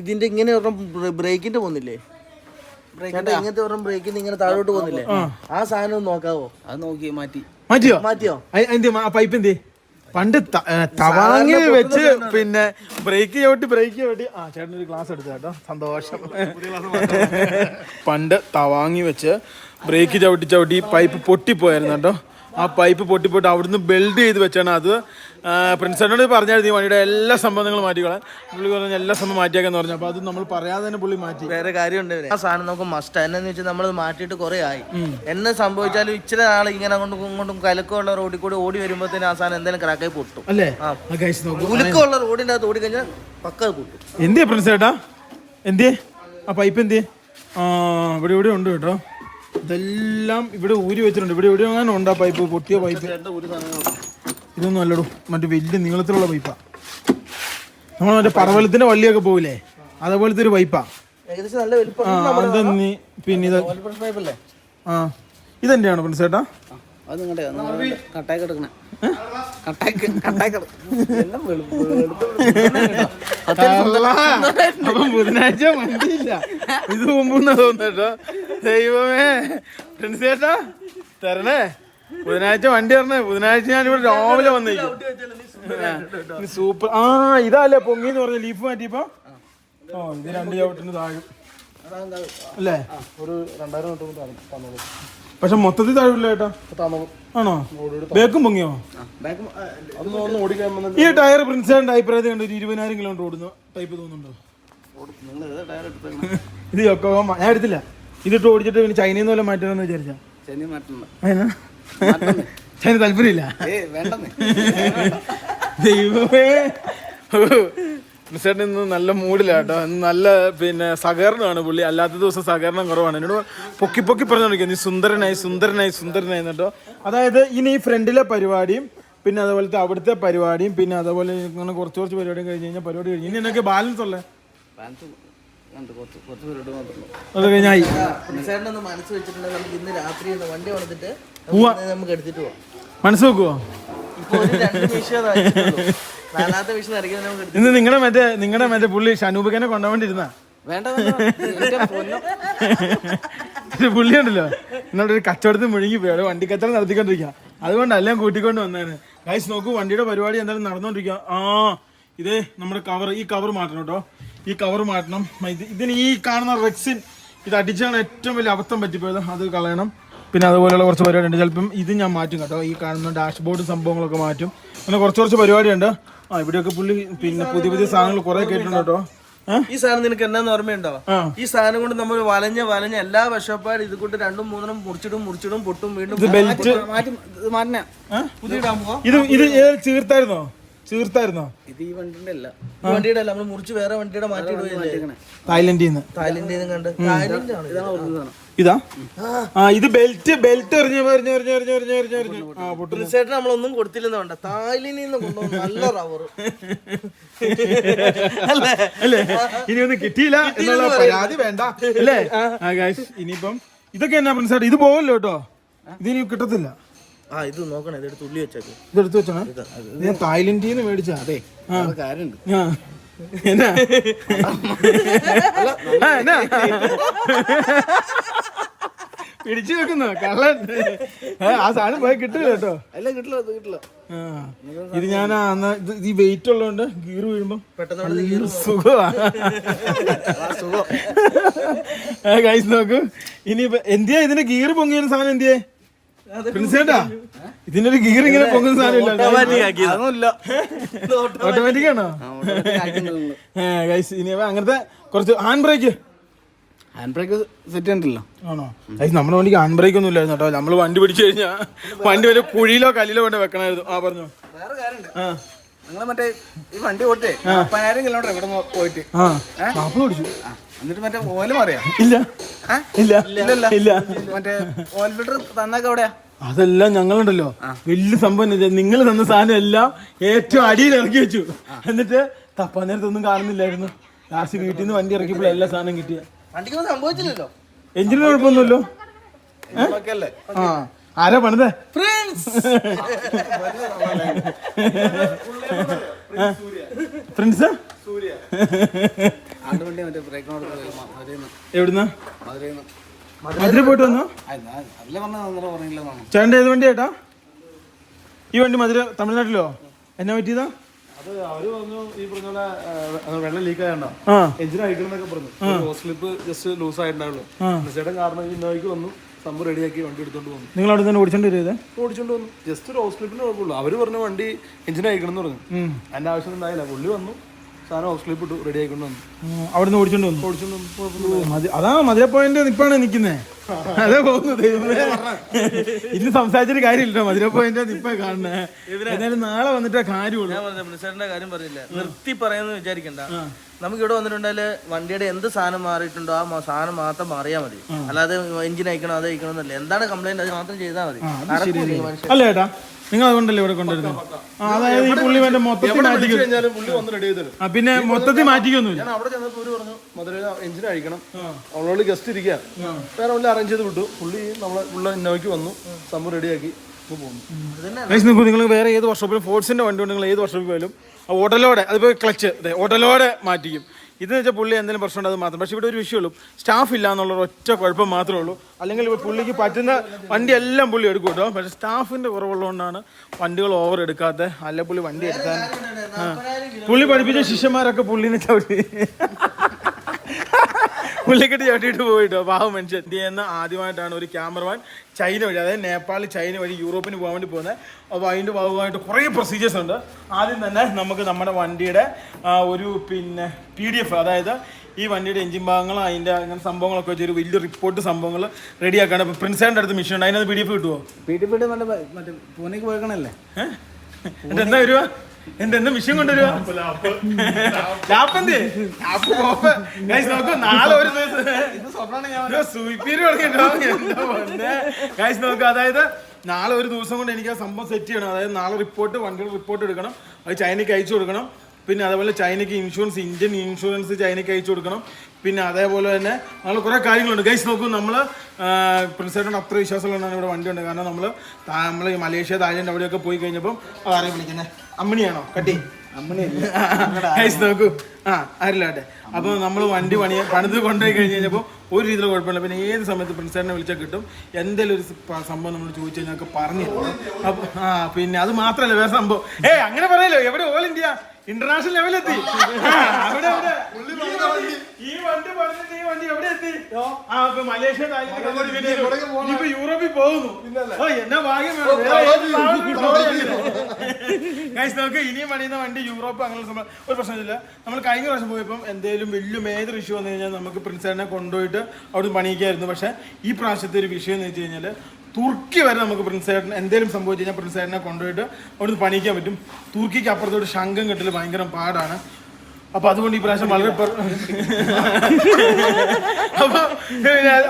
ഇതിന്റെ ഇങ്ങനെ ബ്രേക്കിന്റെ പോകുന്നില്ലേ, ഇങ്ങനത്തെ ബ്രേക്കിന് ഇങ്ങനെ താഴോട്ട് പോകുന്നില്ലേ, ആ സാധനം നോക്കാവോ? അത് നോക്കി മാറ്റിയോ? പൈപ്പ് എന്തേ? പണ്ട് തവാങ്ങി വെച്ച് പിന്നെ ബ്രേക്ക് ചവിട്ടി ചേട്ടനൊരു ഗ്ലാസ് എടുത്തു കേട്ടോ, സന്തോഷം. പണ്ട് തവാങ്ങി വെച്ച് ബ്രേക്ക് ചവിട്ടി പൈപ്പ് പൊട്ടിപ്പോയായിരുന്നു കേട്ടോ. ആ പൈപ്പ് പൊട്ടിപ്പോയിട്ട് അവിടുന്ന് ബെൽഡ് ചെയ്ത് വെച്ചാണ് അത്. പ്രിൻസേട്ടനോട് പറഞ്ഞായിരുന്നു ഈ വണ്ടിയുടെ എല്ലാ സംഭവങ്ങളും മാറ്റിക്കളാൻ. പുള്ളി പറഞ്ഞ എല്ലാ സംഭവം മാറ്റിയാക്കാന്ന് പറഞ്ഞു. അപ്പൊ അത് നമ്മൾ പറയാതെ തന്നെ പുള്ളി മാറ്റി. വേറെ കാര്യമുണ്ട്, ആ സാധനം നമുക്ക് മസ്റ്റ്. എന്നു വെച്ചാൽ നമ്മൾ മാറ്റിയിട്ട് കുറെ ആയി. എന്നെ സംഭവിച്ചാലും ഇച്ചിരി നാൾ ഇങ്ങനെ അങ്ങോട്ടും കലക്കമുള്ള റോഡിൽ കൂടി ഓടി വരുമ്പോഴത്തേനും ആ സാധനം എന്തായാലും ക്രാക്കായി പൊട്ടും അല്ലേ? ഉലുക്കമുള്ള റോഡിന്റെ അകത്ത് ഓടി കഴിഞ്ഞാൽ പക്ക പൊട്ടും. എന്തിയാ പ്രിൻസേട്ടാ? എന്തിയേ ആ പൈപ്പ്? എന്തിയേ? ഇവിടെ ഉണ്ട് കേട്ടോ. ഇതെല്ലാം ഇവിടെ ഊരി വെച്ചിട്ടുണ്ട്. ഇവിടെ അങ്ങനെ ഉണ്ട് ആ പൈപ്പ്, പൊട്ടിയ പൈപ്പ്. ഇതൊന്നും അല്ലടൂ, മറ്റേ വലിയ നീളത്തിലുള്ള പൈപ്പാ. നമ്മൾ മറ്റേ പടവലത്തിന്റെ വള്ളിയൊക്കെ പോകില്ലേ, അതേപോലത്തെ ഒരു പൈപ്പാ. പിന്നെ ഇതെന്റെയാണോ പ്രിൻസേട്ടാ? അപ്പം ബുധനാഴ്ച വണ്ടിയില്ല, ഇത് മുമ്പെന്നാ തോന്നുട്ടോ. ദൈവമേ പ്രിൻസേട്ടാ തരണേ, ബുധനാഴ്ച വണ്ടി തരണേ. ബുധനാഴ്ച ഞാനിവിടെ രാവിലെ വന്നേക്കും. സൂപ്പർ. ഇതല്ലേ പൊങ്ങിന്ന് പറഞ്ഞ ലീഫ് മാറ്റിയപ്പോ. ഇത് 2 ചവിട്ടിന് താഴും അല്ലേ? ഒരു 2000 തന്നോളൂ. പക്ഷെ മൊത്തത്തിൽ താഴില്ല ചേട്ടാ. ആണോ? ബേക്കും പൊങ്ങിയോ? ഈ ടയർ പ്രിൻസിന്റെ അഭിപ്രായത്തിൽ കണ്ട് ഒരു 20,000 കിലോമീറ്റർ ഓടുന്നു ടൈപ്പ് തോന്നുന്നുണ്ടോ? ഇത് യൊക്കോഹാമ ഞാൻ എടുത്തില്ല. ഇതിട്ട് ഓടിച്ചിട്ട് പിന്നെ ചൈനയിൽ നിന്ന് വല്ല മാറ്റണമെന്ന് വിചാരിച്ചാ. അതിന് താല്പര്യമില്ല. ദൈവമേ, ചേട്ടൻ ഇന്ന് നല്ല മൂഡിലാട്ടോ. നല്ല പിന്നെ സഹകരണമാണ് പുള്ളി. അല്ലാത്ത ദിവസം സഹകരണം കുറവാണ്. എന്നോട് പൊക്കി പൊക്കി പറഞ്ഞോണ്ടിരിക്കുക നീ സുന്ദരനായി സുന്ദരനായി സുന്ദരനായി കേട്ടോ. അതായത് ഇനി ഫ്രണ്ടിലെ പരിപാടിയും പിന്നെ അതുപോലത്തെ അവിടുത്തെ പരിപാടിയും പിന്നെ അതുപോലെ ഇങ്ങനെ കുറച്ച് പരിപാടിയും കഴിഞ്ഞ് കഴിഞ്ഞാൽ പരിപാടി കഴിഞ്ഞ് ഇനി എന്നൊക്കെ ബാലൻസ് ഉള്ളത് അത് കഴിഞ്ഞായി. ചേട്ടനൊന്ന് മനസ്സ് വെച്ചിട്ടുണ്ടെങ്കിൽ നമുക്ക് ഇന്ന് രാത്രി വണ്ടി വന്നിട്ട് നമുക്ക് എടുത്തിട്ട് പോവാം. മനസ്സ് വെക്കുവോ? ഇന്ന് നിങ്ങളുടെ മറ്റേ പുള്ളി ഷനൂബിക്കനെ കൊണ്ടുപോണ്ടിരുന്ന പുള്ളി ഉണ്ടല്ലോ എന്നോട് ഒരു കച്ചവടത്തിൽ മുഴുകി പോയി വണ്ടി കച്ചവടം നടത്തിക്കൊണ്ടിരിക്കുക. അതുകൊണ്ടല്ല ഞാൻ കൂട്ടിക്കൊണ്ട് വന്നേന്. ഗൈസ് നോക്കൂ, വണ്ടിയുടെ പരിപാടി എന്തായാലും നടന്നുകൊണ്ടിരിക്കുക. ഇതേ നമ്മുടെ കവർ, ഈ കവർ മാറ്റണം കേട്ടോ. ഈ കവർ മാറ്റണം. ഇതിന് ഈ കാണുന്ന റെക്സിൻ ഇത് അടിച്ചാണ് ഏറ്റവും വലിയ അബദ്ധം പറ്റിപ്പോയത്. അത് കളയണം. പിന്നെ അതുപോലെയുള്ള കുറച്ച് പരിപാടിയുണ്ട്. ചിലപ്പം ഇത് ഞാൻ മാറ്റും കേട്ടോ. ഈ കാണുന്ന ഡാഷ്ബോർഡ് സംഭവങ്ങളൊക്കെ മാറ്റും. അങ്ങനെ കുറച്ച് പരിപാടിയുണ്ട്. ഇവിടെയൊക്കെ പുള്ളി പിന്നെ പുതിയ സാധനങ്ങൾ കുറെ കേട്ടിട്ടുണ്ട് കേട്ടോ. ഈ സാധനം നിനക്ക് എന്നാന്ന് ഓർമ്മയുണ്ടോ? ഈ സാധനം കൊണ്ട് നമ്മൾ വലഞ്ഞ എല്ലാ വർഷപ്പാടും ഇത് കൊണ്ട് 2 3 മുറിച്ചിടും പൊട്ടും വീണ്ടും ബെൽറ്റ് ഇത് ചീർത്തായിരുന്നോ? ഇത് ഈ വണ്ടിയുടെ അല്ല, വണ്ടിയുടെ അല്ല, നമ്മൾ മുറിച്ച് വേറെ വണ്ടിയുടെ മാറ്റി തായ്ലൻഡിൽ നിന്ന് കണ്ട്. ഇതാ ഇത് ബെൽറ്റ് ചേട്ടൻ നമ്മളൊന്നും കൊടുത്തില്ലെന്ന് വേണ്ട, തായ്ലൻഡിൽ നിന്ന് കൊണ്ടുവന്ന നല്ല റബ്ബർ അല്ലേ? ഇനിയൊന്നും കിട്ടിയില്ല എന്നുള്ള പരാതി വേണ്ട അല്ലേ? ഇനിയിപ്പം ഇതൊക്കെ എന്നാ പ്രിൻസേട്ടാ, ഇത് പോവല്ലോ കേട്ടോ. ഇതിനി കിട്ടത്തില്ല. ഇത് നോക്കണേ, ഇതെടുത്ത് ഉള്ളി വെച്ചേക്ക്. ഇതെടുത്ത് വെച്ചാ ഞാൻ തായ്ലൻഡിൽ നിന്ന് മേടിച്ചാ. അതെ കാര്യമുണ്ട്. എന്നാ പിടിച്ചു വെക്കുന്നു കള്ളൻ. ആ സാധനം പോയി കിട്ടില്ല കേട്ടോ. അല്ല കിട്ടില്ല. ഇത് ഞാൻ ഈ വെയിറ്റ് ഉള്ളതുകൊണ്ട് ഗീറ് വീഴുമ്പോ പെട്ടെന്ന് സുഖമാണ്. ഗൈസ് നോക്കൂ, ഇനി എന്തിയാ ഇതിന്റെ ഗീറ് പൊങ്ങിയ സാധനം എന്തിയേ പ്രിൻസേട്ടാ? ഇതിന്റെ ഒരു ഗീർ ഇങ്ങനെ പൊങ്ങുന്ന സാധനം ഓട്ടോമാറ്റിക് ആണോ? ഗൈസ് ഇനി അങ്ങനത്തെ കുറച്ച് ഹാൻഡ് ബ്രേക്ക് സെറ്റ് ചെയ്തിട്ടില്ലോ ആണോ? ഗൈസ് നമ്മുടെ വണ്ടിക്ക് ഹാൻഡ് ബ്രേക്ക് ഒന്നും ഇല്ലായിരുന്നു കേട്ടോ. നമ്മള് വണ്ടി പിടിച്ചു കഴിഞ്ഞാൽ വണ്ടി വരെ കുഴിയിലോ കല്ലിലോ കൊണ്ട് വെക്കണമായിരുന്നു. പറഞ്ഞോ. വേറെ കാര്യമുണ്ട്. നിങ്ങൾ മറ്റേ ഈ വണ്ടി ഓട്ടേ 10,000 കിലോമീറ്റർ ഇവിടെ പോയിട്ട് ഓടിച്ചു. എന്നിട്ട് മറ്റേ ഓയില് മാറിയാ? ഇല്ല. മറ്റേ ഓയിൽ ഫിൽറ്റർ തന്നൊക്കെ എവിടെയാ? അതെല്ലാം ഞങ്ങളുണ്ടല്ലോ വലിയ സംഭവം. നിങ്ങൾ തന്ന സാധനം എല്ലാം ഏറ്റവും അടിയിൽ ഇറക്കി വെച്ചു. എന്നിട്ട് തപ്പാൻ നേരത്തൊന്നും കാണുന്നില്ലായിരുന്നു. ലാസ്റ്റ് വീട്ടിൽ നിന്ന് വണ്ടി ഇറക്കിയപ്പോൾ എല്ലാ സാധനം കിട്ടിയ. വണ്ടിക്കൊന്നും സംഭവിച്ചില്ലല്ലോ. എഞ്ചിന് കുഴപ്പമൊന്നുമല്ലോ. ആരാ പണിതേ? ഫ്രണ്ട്സ് എവിടുന്ന? മധുര പോയിട്ട് വന്നോ? ചേട്ടൻ്റെ ഏത് വണ്ടി ചേട്ടാ? ഈ വണ്ടി മധുര തമിഴ്നാട്ടിലോ? എന്നാ പറ്റിയതാ? അവര് പറഞ്ഞു ഈ പറഞ്ഞ വെള്ളം ലീക്ക് ആയണ്ടോ എഞ്ചിൻ അയക്കണമെന്നൊക്കെ പറഞ്ഞു. സ്ലിപ്പ് ജസ്റ്റ് ലൂസ് ആയിട്ടുണ്ടാവുള്ളൂ. ചേട്ടൻ കാരണം ഇന്നോയ്ക്ക് വന്നു, സംഭവം റെഡിയാക്കി വണ്ടി എടുത്തോണ്ട് വന്നു. നിങ്ങൾ അവിടെ തന്നെ ഓടിച്ചോണ്ട് വരും? ഓടിച്ചോണ്ട് വന്നു. ജസ്റ്റ് ഒരു ഹോസ് സ്ലിപ്പിന് കുഴപ്പമില്ല. അവര് പറഞ്ഞു വണ്ടി എഞ്ചിൻ അയക്കണം എന്ന് പറഞ്ഞു. അതിന്റെ ആവശ്യം ഉണ്ടായില്ല. പുള്ളി വന്നു, സാധനം ഹോസ് സ്ലിപ്പ് ഇട്ടു, റെഡി ആയിക്കൊണ്ട് വന്നു. അവിടുന്ന് ഓടിച്ചോണ്ട് വന്നു. അതാ മധുര പോയിന്റ് നിപ്പാണ് നിക്കുന്നേ. അതെ പോകുന്നത്. ഇന്ന് സംസാരിച്ചിട്ട് കാര്യമില്ല. മധുര പോയിന്റ് നിപ്പ കാണണേ. എന്നാലും നാളെ വന്നിട്ടേ കാര്യമുള്ളൂ. സാറിന്റെ കാര്യം പറഞ്ഞില്ല, നിർത്തി പറയാന്ന് വിചാരിക്കണ്ട. നമുക്ക് ഇവിടെ വന്നിട്ടുണ്ടെങ്കിൽ വണ്ടിയുടെ എന്ത് സാധനം മാറിയിട്ടുണ്ടോ ആ സാധനം മാത്രം മാറിയാൽ മതി. അല്ലാതെ എഞ്ചിൻ അയക്കണം അത് അയക്കണം എന്നല്ല. എന്താണ് കംപ്ലൈന്റ് അത് മാത്രം ചെയ്താൽ മതി. അല്ല ചേട്ടാ, നിങ്ങൾ അതുകൊണ്ടല്ലേ ഇവിടെ കൊണ്ടുവരുന്നത്? അതായത് ഈ പുള്ളി മൊത്തത്തിൽ മാറ്റിക്കും. പിന്നെ മൊത്തത്തിൽ മാറ്റിക്കൊന്നുമില്ല. അവിടെ ചെന്നപ്പോ ഇവര് പറഞ്ഞു മധുര എഞ്ചിൻ അഴിക്കണം, അവളോട് ഗസ്റ്റ് ഇരിക്കുക, വേറെ വല്ല അറേഞ്ച് ചെയ്ത് വിട്ടു. പുള്ളി നമ്മളെ ഉള്ള ഇന്നോയ്ക്ക് വന്നു, സംഭവം റെഡിയാക്കി പോകുന്നു. നിങ്ങൾ വേറെ ഏത് വർഷോപ്പിലും ഫോർട്സിന്റെ വണ്ടി കൊണ്ട് നിങ്ങൾ ഏത് വർഷോപ്പിൽ പോയാലും ഓട്ടലോടെ അതിപ്പോ ക്ലച്ച് ഓട്ടലോടെ മാറ്റിക്കും. ഇതെന്ന് വെച്ചാൽ പുള്ളി എന്തെങ്കിലും പ്രശ്നം ഉണ്ട് അത് മാത്രം. പക്ഷേ ഇവിടെ ഒരു വിഷയമുള്ളൂ, സ്റ്റാഫ് ഇല്ല എന്നുള്ള ഒറ്റ കുഴപ്പം മാത്രമേ ഉള്ളൂ. അല്ലെങ്കിൽ പുള്ളിക്ക് പറ്റുന്ന വണ്ടി എല്ലാം പുള്ളി എടുക്കും കേട്ടോ. പക്ഷേ സ്റ്റാഫിന്റെ കുറവുള്ളതുകൊണ്ടാണ് വണ്ടികൾ ഓവർ എടുക്കാത്ത. അല്ല പുള്ളി വണ്ടി എടുക്കാൻ പുള്ളി പഠിപ്പിച്ച ശിഷ്യന്മാരൊക്കെ പുള്ളിനെ ചവിട്ടി പുള്ളിക്കെട്ട് ചവിട്ടിയിട്ട് പോയിട്ടോ പാവം മനുഷ്യൻ. ഇന്ത്യയിൽ നിന്ന് ആദ്യമായിട്ടാണ് ഒരു ക്യാമറമാൻ ചൈന വഴി, അതായത് നേപ്പാൾ ചൈന വഴി യൂറോപ്പിന് പോകാൻ വേണ്ടി പോകുന്നത്. അപ്പോൾ അതിൻ്റെ ഭാഗമായിട്ട് കുറേ പ്രൊസീജിയേഴ്സ് ഉണ്ട്. ആദ്യം തന്നെ നമുക്ക് നമ്മുടെ വണ്ടിയുടെ ഒരു പിന്നെ PDF, അതായത് ഈ വണ്ടിയുടെ എഞ്ചിൻ ഭാഗങ്ങൾ അതിൻ്റെ അങ്ങനെ സംഭവങ്ങളൊക്കെ വെച്ചൊരു വലിയ റിപ്പോർട്ട് സംഭവങ്ങൾ റെഡിയാക്കാണ്. ഇപ്പോൾ പ്രിൻസേറിൻ്റെ അടുത്ത് മെഷീൻ ഉണ്ട്, അതിനകത്ത് PDF കിട്ടുമോ? PDF മറ്റേ പൂനെക്ക് പോയിക്കണല്ലേ? എന്താ വരുവാ? എന്താ മിഷൻ കൊണ്ടുവരുവാ? നോക്കൂ, നാളെ ഒരു നോക്കൂ, അതായത് നാളെ ഒരു ദിവസം കൊണ്ട് എനിക്ക് ആ സംഭവം സെറ്റ് ചെയ്യണം. അതായത് നാളെ വണ്ടിയുടെ റിപ്പോർട്ട് എടുക്കണം, അത് ചൈനയ്ക്ക് അയച്ചു കൊടുക്കണം. പിന്നെ അതേപോലെ ചൈനയ്ക്ക് ഇൻഷുറൻസ്, ഇന്ത്യൻ ഇൻഷുറൻസ് ചൈനയ്ക്ക് അയച്ചു കൊടുക്കണം. പിന്നെ അതേപോലെ തന്നെ നമ്മൾ കുറേ കാര്യങ്ങളുണ്ട്. ഗൈസ് നോക്കൂ, നമ്മൾ പ്രിൻസേട്ടൻ അത്ര വിശ്വാസമുള്ളതാണ് ഇവിടെ വണ്ടി ഉണ്ട്. കാരണം നമ്മൾ ഈ മലേഷ്യ, തായ്ലൻഡ് അവിടെയൊക്കെ പോയി കഴിഞ്ഞപ്പം അതാരെയും വിളിക്കുന്നത് അമ്മിണിയാണോ? കട്ടി ഗൈസ് നോക്കൂ, ആരില്ലാട്ടെ. അപ്പോൾ നമ്മൾ വണ്ടി പണിത് കൊണ്ടുപോയി കഴിഞ്ഞപ്പോൾ ഒരു രീതിയിൽ കുഴപ്പമില്ല. പിന്നെ ഏത് സമയത്ത് പ്രിൻസേട്ടനെ വിളിച്ചാൽ കിട്ടും. എന്തെങ്കിലും ഒരു സംഭവം നമ്മൾ ചോദിച്ചു കഴിഞ്ഞാൽ പറഞ്ഞു തരും. അപ്പോൾ പിന്നെ അത് മാത്രമല്ല വേറെ സംഭവം. അങ്ങനെ പറയല്ലോ, എവിടെ ഓൾ ഇന്ത്യ ഇന്റർനാഷണൽ ലെവലെത്തി. ഈ വണ്ടി പറഞ്ഞിട്ട് ഈ വണ്ടി എവിടെ എത്തി? മലേഷ്യ, തായ്ലൻഡ്, യൂറോപ്പിൽ പോകുന്നു. എന്നാ ഭാഗ്യം നോക്ക്. ഇനിയും പണിയുന്ന വണ്ടി യൂറോപ്പ് അങ്ങനെ ഒരു പ്രശ്നമില്ല. നമ്മൾ കഴിഞ്ഞ പ്രാവശ്യം പോയപ്പം എന്തെങ്കിലും വലിയ മേജർ ഇഷ്യൂ വന്നു കഴിഞ്ഞാൽ നമുക്ക് പ്രിൻസേട്ടനെ കൊണ്ടുപോയിട്ട് അവിടെ പണിയിക്കായിരുന്നു. പക്ഷേ ഈ പ്രാവശ്യത്തെ ഒരു വിഷയം എന്ന് വെച്ച് കഴിഞ്ഞാൽ തുർക്കി വരെ നമുക്ക് പ്രിൻസേട്ടൻ എന്തെങ്കിലും സംഭവിച്ചു കഴിഞ്ഞാൽ പ്രിൻസേട്ടനെ കൊണ്ടുപോയിട്ട് അവിടുന്ന് പണിയിക്കാൻ പറ്റും. തുർക്കിക്ക് അപ്പുറത്തോട്ട് ശംഖം കെട്ടൽ ഭയങ്കര പാടാണ്. അപ്പൊ അതുകൊണ്ട് ഈ പ്രാവശ്യം വളരെ അപ്പൊ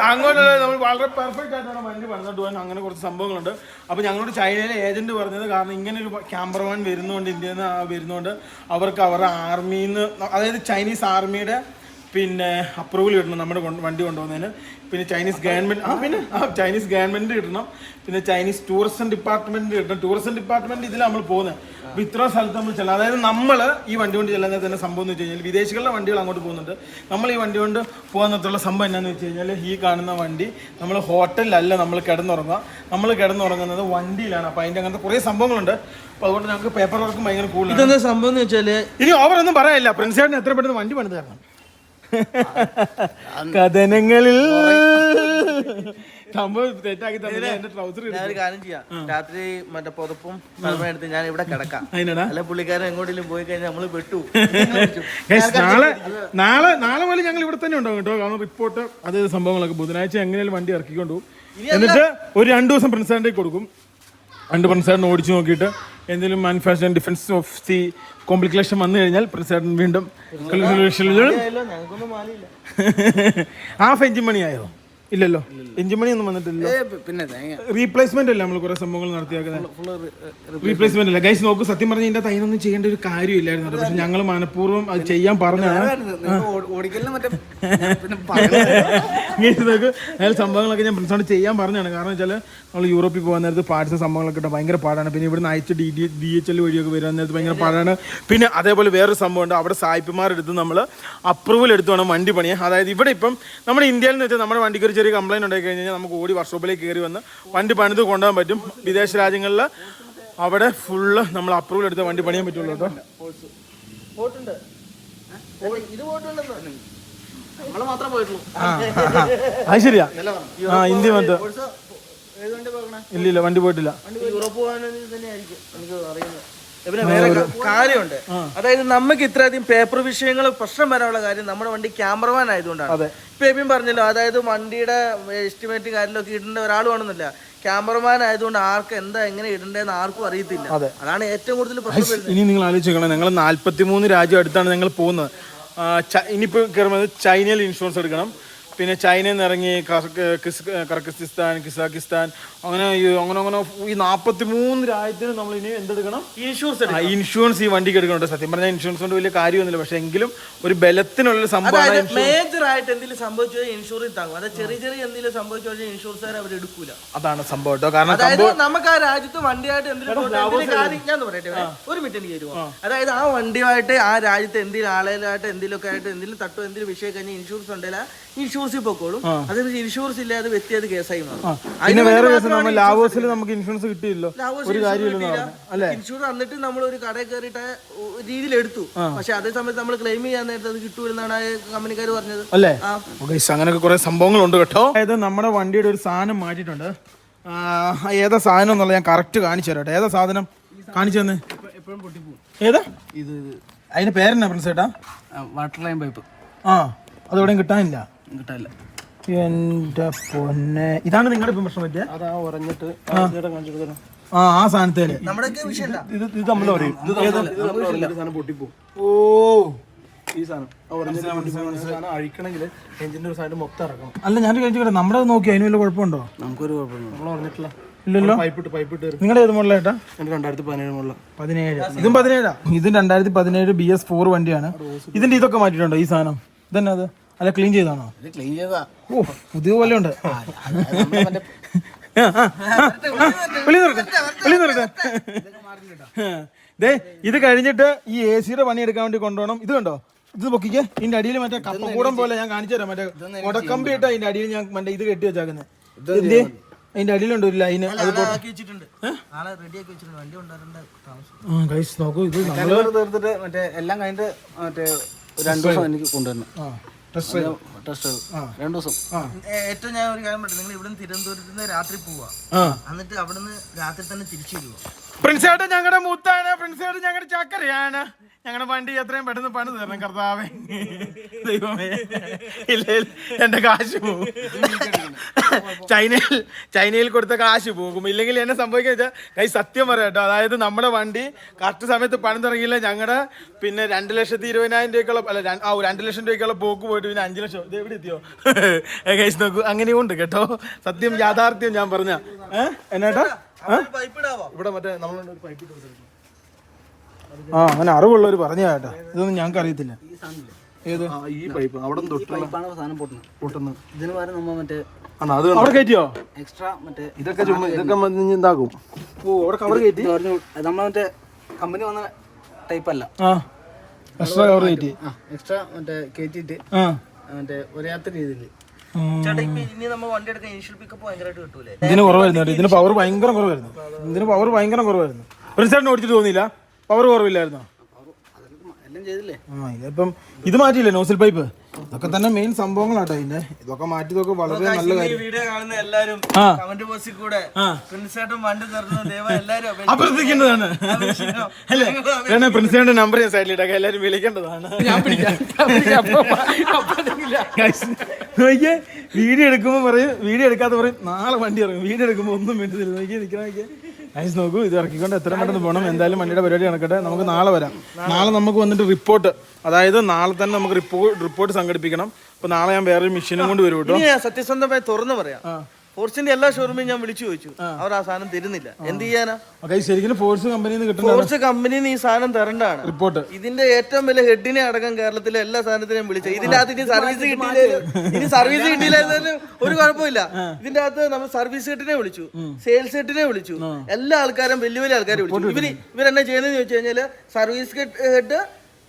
അങ്ങോട്ടുള്ള നമ്മൾ വളരെ പെർഫെക്റ്റ് ആയിട്ടാണ് വണ്ടി പണിതിട്ട് പോകാൻ. അങ്ങനെ കുറച്ച് സംഭവങ്ങളുണ്ട്. അപ്പൊ ഞങ്ങളോട് ചൈനയിലെ ഏജന്റ് പറഞ്ഞത്, കാരണം ഇങ്ങനെ ഒരു ക്യാമറമാൻ വരുന്നതുകൊണ്ട്, ഇന്ത്യയിൽ നിന്ന് വരുന്നതുകൊണ്ട് അവർക്ക് അവരുടെ ആർമിയിൽ നിന്ന്, അതായത് ചൈനീസ് ആർമിയുടെ പിന്നെ അപ്രൂവൽ കിട്ടണം നമ്മുടെ വണ്ടി കൊണ്ടുപോകുന്നതിന്. പിന്നെ ചൈനീസ് ഗവൺമെന്റ് കിട്ടണം. പിന്നെ ചൈനീസ് ടൂറിസം ഡിപ്പാർട്ട്മെന്റ് കിട്ടണം. ടൂറിസം ഡിപ്പാർട്ട്മെന്റ് ഇതിൽ നമ്മൾ പോകുന്നത്. അപ്പോൾ ഇത്ര സ്ഥലത്ത് നമ്മൾ ചെല്ലാം. അതായത് നമ്മൾ ഈ വണ്ടി കൊണ്ട് ചെല്ലുന്നത് തന്നെ സംഭവം എന്ന് വെച്ച് കഴിഞ്ഞാൽ വിദേശികളുടെ വണ്ടികൾ അങ്ങോട്ട് പോകുന്നുണ്ട്. നമ്മൾ ഈ വണ്ടി കൊണ്ട് പോകുന്നതുള്ള സംഭവം എന്നാന്ന് വെച്ച് കഴിഞ്ഞാൽ, ഈ കാണുന്ന വണ്ടി നമ്മൾ ഹോട്ടലിലല്ല നമ്മൾ കിടന്നുറങ്ങുക. നമ്മൾ കിടന്നുറങ്ങുന്നത് വണ്ടിയിലാണ്. അപ്പോൾ അതിൻ്റെ അങ്ങനത്തെ കുറേ സംഭവങ്ങളുണ്ട്. അപ്പോൾ അതുകൊണ്ട് ഞങ്ങൾക്ക് പേപ്പർ വർക്കും ഭയങ്കര കൂടുതലാണ്. ഇതെന്താ സംഭവം എന്ന് വെച്ചാൽ, ഇനി ഓവറൊന്നും പറയാനില്ല. പ്രിൻസേട്ടന് എത്ര പെട്ടെന്ന് വണ്ടി പണിത് തരണം. കഥനങ്ങളിൽ സംഭവം തെറ്റാക്കി തന്നെ എന്റെ ട്രൗസർ. ഞാനൊരു കാര്യം ചെയ്യാം, രാത്രി മറ്റേ പുതപ്പും എടുത്ത് ഞാൻ ഇവിടെ കിടക്കാം. അല്ല പുള്ളിക്കാരൻ എങ്ങോട്ടെങ്കിലും പോയി കഴിഞ്ഞാൽ നമ്മള് പെട്ടു. നാളെ പോലെ ഞങ്ങൾ ഇവിടെ തന്നെ ഉണ്ടാവും കേട്ടോ. കാരണം റിപ്പോർട്ട് അതേ സംഭവങ്ങളൊക്കെ ബുധനാഴ്ച എങ്ങനെയാലും വണ്ടി ഇറക്കിക്കൊണ്ടു പോകും. എന്നിട്ട് ഒരു 2 ദിവസം പ്രിൻസേട്ടൻ്റെ കൊടുക്കും. 2 പ്രിൻസേട്ടൻ ഓടിച്ചു നോക്കിയിട്ട് എന്തെങ്കിലും manufacturing defence of the complication വന്നു കഴിഞ്ഞാൽ പ്രിൻസേട്ടൻ വീണ്ടും ഹാഫ് എഞ്ചിൻ മണിയായോ? ഇല്ലല്ലോ, എഞ്ചിൻ മണി ഒന്നും വന്നിട്ടില്ല. പിന്നെ റീപ്ലേസ്മെന്റ് അല്ല നമ്മൾ കുറെ സംഭവങ്ങൾ നടത്തിയാക്കുന്നത്. റീപ്ലേസ്മെന്റ് അല്ല ഗൈസ്. നോക്കൂ, സത്യം പറഞ്ഞാൽ ഇതിന്റെ അതിനൊന്നും ചെയ്യേണ്ട ഒരു കാര്യമില്ലായിരുന്നു. പക്ഷെ ഞങ്ങൾ മനഃപൂർവ്വം അത് ചെയ്യാൻ പറഞ്ഞാണ്. അതായത് സംഭവങ്ങളൊക്കെ ഞാൻ പ്രിൻസിനോട് ചെയ്യാൻ പറഞ്ഞാണ്. കാരണം വെച്ചാൽ നമ്മൾ യൂറോപ്പിൽ പോകാൻ നേരത്ത് പാർട്സ് സംഭവങ്ങളൊക്കെ കിട്ടാൻ ഭയങ്കര പാടാണ്. പിന്നെ ഇവിടുന്ന് അയച്ച് DHL വഴിയൊക്കെ വരാൻ നേരത്ത് ഭയങ്കര പാടാണ്. പിന്നെ അതേപോലെ വേറൊരു സംഭവമുണ്ട്, അവിടെ സായിപ്പുമാരെടുത്ത് നമ്മൾ അപ്രൂവൽ എടുത്ത് വേണം വണ്ടി പണിയാൻ. അതായത് ഇവിടെ ഇപ്പം നമ്മുടെ ഇന്ത്യയിൽ നിന്ന് വെച്ചാൽ നമ്മുടെ വണ്ടിക്ക് ഒരു ചെറിയ കംപ്ലൈൻറ്റ് ഉണ്ടായി കഴിഞ്ഞാൽ നമുക്ക് ഓടി വർക്ക്ഷോപ്പിലേക്ക് കയറി വന്ന് വണ്ടി പണിത് കൊണ്ടുപോകാൻ പറ്റും. വിദേശ രാജ്യങ്ങളിൽ അവിടെ ഫുള്ള് നമ്മൾ അപ്രൂവൽ എടുത്ത് വണ്ടി പണിയാൻ പറ്റുള്ളൂ കേട്ടോ. അത് ശരിയാ. ഇന്ത്യ മറ്റേ ഇല്ലില്ല, വണ്ടി പോയിട്ടില്ല. യൂറോപ്പ് പോകാനും തന്നെയായിരിക്കും എനിക്ക് അറിയുന്നത്. പിന്നെ വേറെ കാര്യമുണ്ട്, അതായത് നമുക്ക് ഇത്രയധികം പേപ്പർ വിഷയങ്ങൾ പ്രശ്നം വരാനുള്ള കാര്യം നമ്മുടെ വണ്ടി ക്യാമറമാൻ ആയതുകൊണ്ടാണ്. ഇപ്പൊ എബിൻ പറഞ്ഞല്ലോ, അതായത് വണ്ടിയുടെ എസ്റ്റിമേറ്റ് കാര്യങ്ങളൊക്കെ ഇടേണ്ട ഒരാളുമാണെന്നില്ല, ക്യാമറമാൻ ആയതുകൊണ്ട് ആർക്ക് എന്താ എങ്ങനെ ഇടേണ്ടതെന്ന് ആർക്കും അറിയത്തില്ല. അതാണ് ഏറ്റവും കൂടുതൽ പ്രശ്നം. ഇനി നിങ്ങൾ ആലോചിക്കണം, ഞങ്ങൾ 43 രാജ്യം അടുത്താണ് ഞങ്ങൾ പോകുന്നത്. ഇനിയിപ്പോൾ കയറുന്നത് ചൈനയിൽ ഇൻഷുറൻസ് എടുക്കണം. പിന്നെ ചൈനയിൽ നിന്ന് ഇറങ്ങി കർക്കിസ്ഥാൻ, കിസാക്കിസ്ഥാൻ, അങ്ങനെ ഈ 43 രാജ്യത്തിന് നമ്മൾ ഇനി എന്തെടുക്കണം? ഇൻഷുറൻസ് ഈ വണ്ടിക്ക് എടുക്കണുണ്ട്. സത്യം പറഞ്ഞാൽ ഇൻഷുറൻസ് കൊണ്ട് വലിയ കാര്യമൊന്നുമില്ല, പക്ഷെ എങ്കിലും ഒരു ബലത്തിനുള്ള സംഭവം. മേജർ ആയിട്ട് എന്തെങ്കിലും സംഭവിച്ചാൽ ഇൻഷുറൻസ് താങ്ങും. അതായത് ചെറിയ എന്തെങ്കിലും സംഭവിച്ചാൽ ഇൻഷുറൻസുകാർ അവർ എടുക്കൂല. അതാണ് സംഭവം കേട്ടോ. കാരണം നമുക്ക് ആ രാജ്യത്ത് വണ്ടിയായിട്ട് എന്തെങ്കിലും ഞാൻ പറയട്ടെ, ഒരു മിനിറ്റ് എനിക്ക് തരുമോ? അതായത് ആ വണ്ടിയായിട്ട് ആ രാജ്യത്ത് എന്തെങ്കിലും ആളായിട്ട് എന്തെങ്കിലുമൊക്കെ ആയിട്ട് എന്തെങ്കിലും തട്ടോ എന്തെങ്കിലും വിഷയം കഴിഞ്ഞാൽ ഇൻഷുറൻസ് ഉണ്ടെങ്കിൽ ഇൻഷുറൻസ് ഇൻഷുറൻസിൽ പൊക്കോളും. അത് ഇൻഷുറൻസ് ഇല്ലാതെ വ്യക്തി അത് കേസായി മാറും. പിന്നെ വേറെ കേസ് നമ്മൾ ലാവോസിൽ നമുക്ക് ഇൻഷുറൻസ് കിട്ടിയില്ലോ, ഒരു കാര്യമില്ല അല്ലേ? ഇൻഷുറൻസ് എന്നിട്ട് നമ്മൾ ഒരു കടയിൽ കയറിയിട്ട് രീതിയിൽ എടുത്തു, പക്ഷെ അതേ സമയത്ത് നമ്മൾ ക്ലെയിം ചെയ്യാൻ നേരത്തെ അത് കിട്ടൂലെന്നാണ് കമ്പനിക്കാർ പറഞ്ഞത് അല്ലേ? അങ്ങനെയൊക്കെ കുറെ സംഭവങ്ങളുണ്ട് കേട്ടോ. അതായത് നമ്മുടെ വണ്ടിയുടെ ഒരു സാധനം മാറ്റിയിട്ടുണ്ട്. ഏതാ സാധനം എന്നുള്ളത് ഞാൻ കറക്റ്റ് കാണിച്ചു തരാം കേട്ടോ. ഏതാ സാധനം കാണിച്ചു തന്നെ? ഏതാ ഇത്? അതിന്റെ പേരെന്നാ പ്രിൻസ് ചേട്ടാ? Water line pipe. അതെവിടെയും കിട്ടാനില്ല. കിട്ടാനില്ല. എന്റെ പൊന്നെ, ഇതാണ് നിങ്ങളുടെ ഇപ്പം പ്രശ്നം പറ്റിയ? അതാ ഉറഞ്ഞിട്ട് ആ സാധനത്തേല് ഇത് നമ്മൾ പറയും, സാധനം പൊട്ടിപ്പോ. ഓ ഈ സാധനം അഴിക്കണമെങ്കിൽ എഞ്ചിന്റെ ഒരു സൈഡ് മൊത്തം ഇറക്കണം. അല്ല ഞാൻ കഴിച്ചിട്ട് നമ്മുടെ നോക്കി അതിന് വല്ല കുഴപ്പമുണ്ടോ? നമുക്കൊരു കുഴപ്പമില്ല. നമ്മൾ പറഞ്ഞിട്ടില്ല. ഇല്ലല്ലോ. പൈപ്പ് ഇട്ട് നിങ്ങളുടെ ഏത് മോഡലേട്ടാ? 2017 മോഡൽ. 17. ഇതും 17. ഇതും 2017 BS4 വണ്ടിയാണ്. ഇതിന്റെ ഇതൊക്കെ മാറ്റിയിട്ടുണ്ടോ ഈ സാധനം? ഇതന്നെ അത് അല്ല ക്ലീൻ ചെയ്താണോ? ക്ലീൻ ചെയ്താ. ഓ പുതിയ പോലെ ഉണ്ട്. ഇത് കഴിഞ്ഞിട്ട് ഈ AC-യുടെ പണി എടുക്കാൻ വേണ്ടി കൊണ്ടുപോകണം. ഇത് കണ്ടോ, ഇത് പൊക്കിക്ക്. ഇതിന്റെ അടിയിൽ മറ്റേ കപ്പക്കൂടം പോലെ ഞാൻ കാണിച്ചു തരാം. മറ്റേ മുടക്കമ്പി ഇട്ടാ അതിന്റെ അടിയിൽ ഞാൻ മറ്റേ ഇത് കെട്ടി വെച്ചാക്കുന്നത്. അതിന്റെ അടിയിലുണ്ട് ഒരു ലൈന്. നോക്കൂ, ഇത് തീർത്തിട്ട് മറ്റേ എല്ലാം കഴിഞ്ഞിട്ട് മറ്റേ 2 ദിവസം എനിക്ക് കൊണ്ടുവരണം. ടെസ്റ്റ് 2 ദിവസം. ഏറ്റവും ഞാൻ ഒരു കാര്യം പറഞ്ഞു, നിങ്ങൾ ഇവിടുന്ന് തിരുവനന്തപുരത്ത് നിന്ന് രാത്രി പോവാ, എന്നിട്ട് അവിടുന്ന് രാത്രി തന്നെ തിരിച്ചു വരുവാ. പ്രിൻസേട്ടൻ ഞങ്ങളുടെ മൂത്താണ്, പ്രിൻസേട്ടൻ ഞങ്ങളുടെ ചക്കരയാണ്. ഞങ്ങളുടെ വണ്ടി എത്രയും പെട്ടെന്ന് പണി തരണം കർത്താവേ. ദൈവമേ, ഇല്ല എന്റെ കാശ് പോകും. ചൈനയിൽ കൊടുത്ത കാശ് പോകും. ഇല്ലെങ്കിൽ എന്നെ സംഭവിക്കുക വെച്ചാൽ കൈ സത്യം പറയാം കേട്ടോ. അതായത് നമ്മുടെ വണ്ടി കറക്റ്റ് സമയത്ത് പണി തുടങ്ങിയില്ല. ഞങ്ങളുടെ പിന്നെ 2,20,000 രൂപയ്ക്കുള്ള അല്ല 2 ലക്ഷം രൂപയ്ക്കുള്ള പോക്ക് പോയിട്ട് പിന്നെ 5 ലക്ഷം. ഇത് എവിടെ എത്തിയോ കൈസ് നോക്കൂ. അങ്ങനെയും ഉണ്ട് കേട്ടോ. സത്യം യാഥാർത്ഥ്യം ഞാൻ പറഞ്ഞ എന്നാട്ടാ. ഇവിടെ മറ്റേ നമ്മളൊരു പൈപ്പ് ഇട്ട് അങ്ങനെ അറിവുള്ളവർ പറഞ്ഞ കേട്ടോ. ഇതൊന്നും ഞങ്ങൾക്ക് അറിയത്തില്ല. ഏത് ഈ പൈപ്പ് അവിടെ സാധനം പൊട്ടുന്നത്. ഇതിന് പകരം നമ്മ മറ്റേ അവിടെ കയറ്റിയോ എക്സ്ട്രാ മറ്റേ ഇതൊക്കെ ഇതാക്കും. ഓ അവിടെ കവർ കയറ്റി. നമ്മൾ മറ്റേ കമ്പനി വന്ന ടൈപ്പ് അല്ല, എക്സ്ട്രാ കവർ കയറ്റി. എക്സ്ട്രാ മറ്റേ കയറ്റിട്ട് മറ്റേ ഒരാത്ത രീതിയിൽ. ഇനി നമ്മൾ വണ്ടി എടുക്കാൻ ഇനിഷ്യൽ പിക്കപ്പ് ഭയങ്കരമായിട്ട് കിട്ടൂലേ? ഇതിന് കുറവായിരുന്നു. ഇതിന് പവർ ഭയങ്കര കുറവായിരുന്നു. പ്രിൻസേട്ടന് ഓടിച്ചിട്ട് തോന്നിയില്ല? പവർ കുറവില്ലായിരുന്നോ? എല്ലാം ചെയ്തില്ലേ? ഇതിപ്പം ഇത് മാറ്റിയില്ലേ നോസിൽ പൈപ്പ്? ഇതൊക്കെ തന്നെ മെയിൻ സംഭവങ്ങളാട്ടോ. ഇതിന്റെ ഇതൊക്കെ മാറ്റിയതൊക്കെ വളരെ നല്ല കാര്യം. വീഡിയോ കാണുന്ന എല്ലാരും കമന്റ് ബോക്സിൽ കൂടെ പ്രിൻസേട്ടൻ വണ്ടി നിർത്തുന്ന ദൈവം എല്ലാരും അഭ്യർത്ഥിക്കേണ്ടതാണ് അല്ലേ? പ്രിൻസേട്ടന്റെ നമ്പർ ഞാൻ സൈഡിലിട്ടൊക്കെ എല്ലാരും വിളിക്കേണ്ടതാണ്. ഞാൻ പിടിക്കാം. വീഡിയോ എടുക്കുമ്പോൾ പറയും, വീഡിയോ എടുക്കാതെ പറയും നാളെ വണ്ടി ഇറങ്ങും. വീഡിയോ എടുക്കുമ്പോൾ ഒന്നും വേണ്ടതില്ല. നോക്കിയാൽ ഐസ് നോക്കൂ. ഇത് ഇറക്കിക്കൊണ്ട് എത്ര പെട്ടെന്ന് പോകണം. എന്തായാലും വണ്ടിയുടെ പരിപാടി നടക്കട്ടെ. നമുക്ക് നാളെ വരാം. നാളെ നമുക്ക് വന്നിട്ട് റിപ്പോർട്ട്, അതായത് നാളെ തന്നെ നമുക്ക് റിപ്പോർട്ട് സംഘടിപ്പിക്കണം. അപ്പൊ നാളെ ഞാൻ വേറൊരു മെഷീനും കൊണ്ട് വരും കേട്ടോ. സത്യസന്ധമായി തുറന്നു പറയാം, ഫോർസിന്റെ എല്ലാ ഷോറൂമിലും ഞാൻ വിളിച്ചു ചോദിച്ചു, അവർ ആ സാധനം തരുന്നില്ല. എന്ത് ചെയ്യാനാ? ശരിക്കും ഫോഴ്സ് കമ്പനിയിൽ നിന്ന് കിട്ടുന്ന ഫോർസ് കമ്പനിന്ന് ഈ സാധനം തരണ്ടാണ് റിപ്പോർട്ട്. ഇതിന്റെ ഏറ്റവും വലിയ ഹെഡിനെ അടക്കം കേരളത്തിലെ എല്ലാ സാധനത്തിനും വിളിച്ചത്. ഇതിന്റെ അകത്ത് ഇനി സർവീസ് കിട്ടിയില്ലായിരുന്നാലും ഒരു കുഴപ്പമില്ല. ഇതിന്റെ അകത്ത് നമ്മൾ സർവീസ് ഹെഡിനെ വിളിച്ചു, സെയിൽസ് ഹെഡിനെ വിളിച്ചു, എല്ലാ ആൾക്കാരും വലിയ ആൾക്കാരെ വിളിച്ചു. ഇവരെന്നാ ചെയ്യുന്നതെന്ന് ചോദിച്ചു കഴിഞ്ഞാല് സർവീസ് ഹെഡ്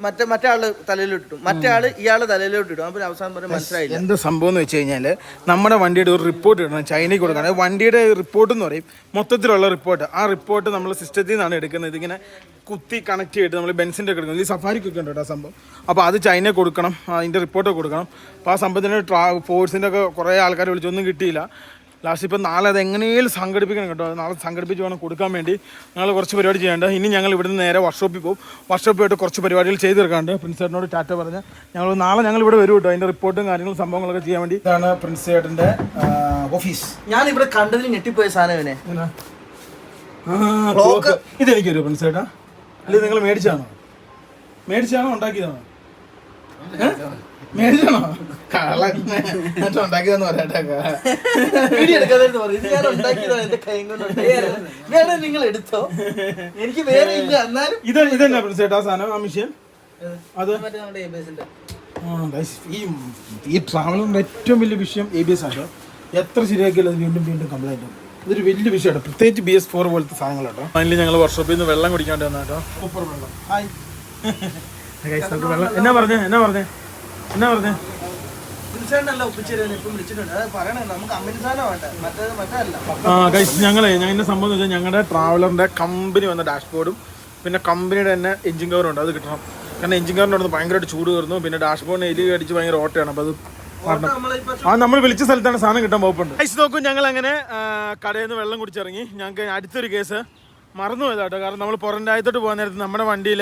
മറ്റേ ആള് തലയിലോട്ടിട്ടു, മറ്റേ ആള് ഇയാളെ തലയിലോട്ടിട്ടു. അപ്പോൾ അവസാനം പറഞ്ഞാൽ മനസ്സിലായില്ല എന്ത് സംഭവം എന്ന് വെച്ച് കഴിഞ്ഞാൽ നമ്മുടെ വണ്ടിയുടെ ഒരു റിപ്പോർട്ട് ഇടണം, ചൈനയ്ക്ക് കൊടുക്കണം. വണ്ടിയുടെ റിപ്പോർട്ട് എന്ന് പറയും, മൊത്തത്തിലുള്ള റിപ്പോർട്ട്. ആ റിപ്പോർട്ട് നമ്മൾ സിസ്റ്റത്തിൽ നിന്നാണ് എടുക്കുന്നത്. ഇതിങ്ങനെ കുത്തി കണക്ട് ചെയ്തിട്ട് നമ്മൾ ബെൻസിൻ്റെ ഒക്കെ എടുക്കുന്നത്. ഈ സഫാരിക്കൊക്കെ ഉണ്ട് കേട്ടോ സംഭവം. അപ്പോൾ അത് ചൈനയിൽ കൊടുക്കണം, അതിൻ്റെ റിപ്പോർട്ട് കൊടുക്കണം. അപ്പോൾ ആ സംഭവത്തിന് ഫോഴ്സിൻ്റെ ഒക്കെ കുറേ ആൾക്കാർ വിളിച്ചൊന്നും കിട്ടിയില്ല. ലാസ്റ്റ് ഇപ്പം നാളെ അത് എങ്ങനെയും സംഘടിപ്പിക്കണം കേട്ടോ. നാളെ സംഘടിപ്പിച്ച് വേണം കൊടുക്കാൻ വേണ്ടി. ഞങ്ങൾ കുറച്ച് പരിപാടി ചെയ്യേണ്ട. ഇനി ഞങ്ങൾ ഇവിടുന്ന് നേരെ വർക്ക്ഷോപ്പിൽ പോകും. വർക്ക്ഷോപ്പിൽ പോയിട്ട് കുറച്ച് പരിപാടികൾ ചെയ്ത് തീർക്കാണ്ട്. പ്രിൻസേട്ടനോട് ടാറ്റ പറഞ്ഞ് നാളെ ഞങ്ങൾ ഇവിടെ വരും കേട്ടോ. അതിൻ്റെ റിപ്പോർട്ടും കാര്യങ്ങളും സംഭവങ്ങളൊക്കെ ചെയ്യാൻ വേണ്ടി. ഇതാണ് പ്രിൻസേട്ടൻ്റെ ഓഫീസ്. ഞാൻ ഇവിടെ കണ്ടതിൽ ഞെട്ടിപ്പോയ സാധനം ഇതെനിക്കൊരു പ്രിൻസേട്ടാ, അല്ലെങ്കിൽ നിങ്ങൾ മേടിച്ചാണോ ഉണ്ടാക്കിയതാണോ? മേടിച്ചാണോ? ഉണ്ടാക്കിയതെന്ന് പറയാട്ടെ. നിങ്ങൾ എടുത്തോ, എനിക്ക് വേറെ ഇല്ല. എന്നാലും ഇതന്നെ പ്രിൻസേട്ടാ സാധനം, ആ മിഷ്യൻ. അത് ഈ ട്രാവലറിന്റെ ഏറ്റവും വലിയ വിഷയം ABS ആണ്. എത്ര ശരിയാക്കിയാലും അത് വീണ്ടും കംപ്ലൈന്റ് ആവും. ഇതൊരു വലിയ വിഷയമാണ്, പ്രത്യേകിച്ച് BS4 പോലത്തെ സാധനങ്ങളാട്ടോ. അതിൽ ഞങ്ങൾ വർക്ക്ഷോപ്പിൽ നിന്ന് വെള്ളം കുടിക്കാണ്ട് വന്നാട്ടോ. സൂപ്പർ വെള്ളം. ഹായ്. വെള്ളം എന്നാ പറഞ്ഞേ പ്രിൻസേട്ടനല്ല ഒപ്പിച്ചേരുന്നത് ഇപ്പം വിളിച്ചിട്ടുണ്ട്. അത് പറയണേ, നമുക്ക് അമ്മ സാധനം വേണ്ട, മറ്റല്ല. ഞങ്ങളെ ഞങ്ങളുടെ സംഭവം എന്ന് വെച്ചാൽ ഞങ്ങളുടെ ട്രാവലറിന്റെ കമ്പനി വന്ന ഡാഷ്ബോർഡും പിന്നെ കമ്പനിയുടെ തന്നെ എഞ്ചിൻ കവറും ഉണ്ട്, അത് കിട്ടണം. കാരണം എഞ്ചിൻ കവറിൻ്റെ അവിടെ ഭയങ്കരമായിട്ട് ചൂട് കയറുന്നു, പിന്നെ ഡാഷ്ബോർഡിന് എലി അടിച്ച് ഭയങ്കര ഓട്ടയാണ്. അപ്പോൾ അത് നമ്മൾ വിളിച്ച സ്ഥലത്താണ് സാധനം കിട്ടാൻ പോകുന്നുണ്ട്. ഐസ് നോക്കും, ഞങ്ങൾ അങ്ങനെ കടയിൽ നിന്ന് വെള്ളം കുടിച്ചിറങ്ങി. ഞങ്ങൾക്ക് അടുത്തൊരു കേസ് മറന്നു പോയതാട്ടോ. കാരണം നമ്മൾ പുറം രാജ്യത്തോട്ട് പോകാൻ നേരത്ത് നമ്മുടെ വണ്ടിയിൽ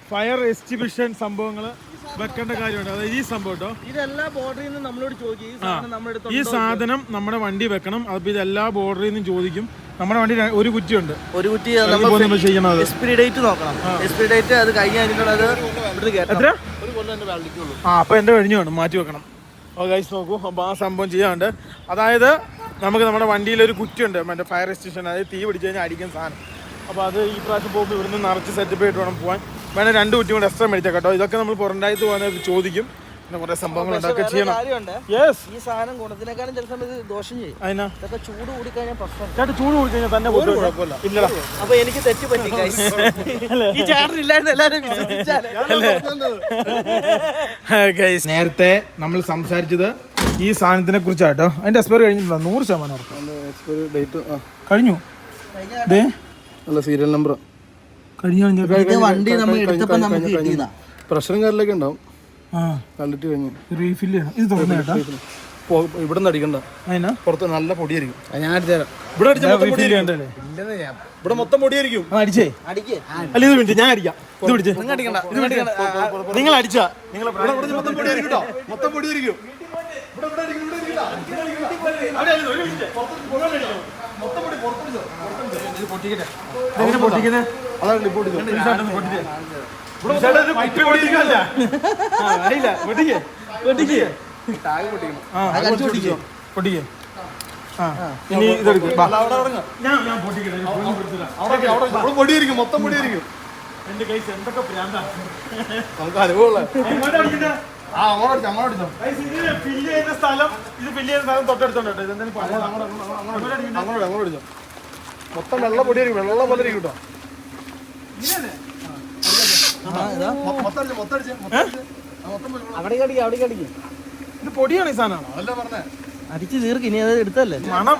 ഫയർ എക്സ്റ്റിബിഷൻ സംഭവങ്ങൾ വെക്കേണ്ട കാര്യമുണ്ട്. അതായത് ഈ സംഭവം കേട്ടോ, ഇതെല്ലാ ബോർഡറിൽ നിന്ന് നമ്മളോട് ചോദിക്കും ഈ സാധനം നമ്മുടെ വണ്ടി വെക്കണം. അപ്പോൾ ഇതെല്ലാ ബോർഡറിൽ നിന്നും ചോദിക്കും. നമ്മുടെ വണ്ടി ഒരു കുറ്റിയുണ്ട്, ഒരു കുറ്റി ചെയ്യണത് എക്സ്പയറി ഡേറ്റ് നോക്കണം. എക്സ്പയറി ഡേറ്റ് അത് കഴിഞ്ഞാൽ എത്ര അപ്പോൾ എൻ്റെ കഴിഞ്ഞു വേണം മാറ്റി വെക്കണം. ഓ ഗൈസ് നോക്കൂ, അപ്പോൾ ആ സംഭവം ചെയ്യാണ്ട്, അതായത് നമുക്ക് നമ്മുടെ വണ്ടിയിലൊരു കുറ്റിയുണ്ട്, മറ്റേ ഫയർ എക്സ്റ്റേഷൻ, അതായത് തീ പിടിച്ച് കഴിഞ്ഞാൽ അടിക്കുന്ന സാധനം. അപ്പോൾ അത് ഈ പ്രാവശ്യം പോകുമ്പോൾ ഇവിടുന്ന് നിറച്ച് സെറ്റപ്പ് ചെയ്തിട്ട് വേണം പോകാൻ. വേണേൽ 2 കുറ്റി കൂടെ എക്സ്ട്രാ മേടിച്ചാൽ കേട്ടോ. ഇതൊക്കെ നമ്മൾ പുറണ്ടായിട്ട് പോകുന്നത് ചോദിക്കും, പിന്നെ കുറേ സംഭവങ്ങൾ ഉണ്ടാക്കുക ചെയ്യണം. യെസ്, ഈ സാധനം ഗുണത്തിനേക്കാളും ചില സമയത്ത് ദോഷം ചെയ്യും. അതിനാ ഇതൊക്കെ ചൂട് കൂടിക്കഴിഞ്ഞാൽ പ്രശ്നം. ചേട്ടാ ചൂട് കൂടി കഴിഞ്ഞാൽ തന്നെ കുഴപ്പമില്ല. ഇല്ലടാ, അപ്പൊ എനിക്ക് തെറ്റ് പറ്റി. ഈ ചേട്ടൻ ഇല്ലായിരുന്നു എല്ലാവരും നേരത്തെ നമ്മൾ സംസാരിച്ചത് ഈ സാധനത്തിനെ കുറിച്ചാട്ടോ. അതിന്റെ എക്സ്പയറി കഴിഞ്ഞിട്ടുണ്ടോ? 100% എക്സ്പയറി ഡേറ്റ് കഴിഞ്ഞു. അല്ല, സീരിയൽ നമ്പർ കഴിഞ്ഞു. വണ്ടി നമ്മൾ എടുത്തപ്പോൾ നമുക്ക് കിട്ടിയതാ. പ്രഷറും കാര്യങ്ങളൊക്കെ ഉണ്ടാവും. ക്വാളിറ്റി കഴിഞ്ഞു. റീഫിൽ ചെയ്യണം. ഇത് തുറന്നു കേട്ടോ. ഇവിടെ നിന്ന് അടിക്കണ്ട, അതിനാ പുറത്ത് നല്ല പൊടിയായിരിക്കും. ഞാൻ അടിച്ചുതരാം. ഇവിടെ അടിച്ചാൽ റീഫിൽ ചെയ്യണ്ടല്ലേ? ഇവിടെ മൊത്തം പൊടിയായിരിക്കും. അടിച്ചേ അടിക്കേ. അല്ല, ഇത് പിടിച്ച് ഞാൻ അടിക്കാം. ഇത് പിടിച്ച് നിങ്ങൾ അടിച്ചാ നിങ്ങൾ മൊത്തം പൊടിയായിരിക്കും കേട്ടോ, മൊത്തം പൊടിയായിരിക്കും. ഇനി ഇതെടുക്കും. പൊടിയായിരിക്കും, മൊത്തം പൊടിയായിരിക്കും. എന്റെ കൈസ് എന്തൊക്കെ പ്രാന്താണ്. നമുക്ക് അനുഭവമുള്ള ഫില്ല് ചെയ്യുന്ന സ്ഥലം, ഇത് ഫില്ല് ചെയ്യുന്ന സ്ഥലം തൊട്ടടുത്തോണ്ട് കേട്ടോ. ഇതെന്തായാലും അങ്ങോട്ട് മൊത്തം വെള്ള പൊടിയായിരിക്കും, വെള്ളം പോലെ ഇരിക്കും കേട്ടോ. അവിടെ കടിക്കും. ഇത് പൊടിയാണ് ഈ സാധനം. അതല്ല പറഞ്ഞേ, അടിച്ച് തീർക്ക്. ഇനി അത് എടുത്തല്ലേ മണം.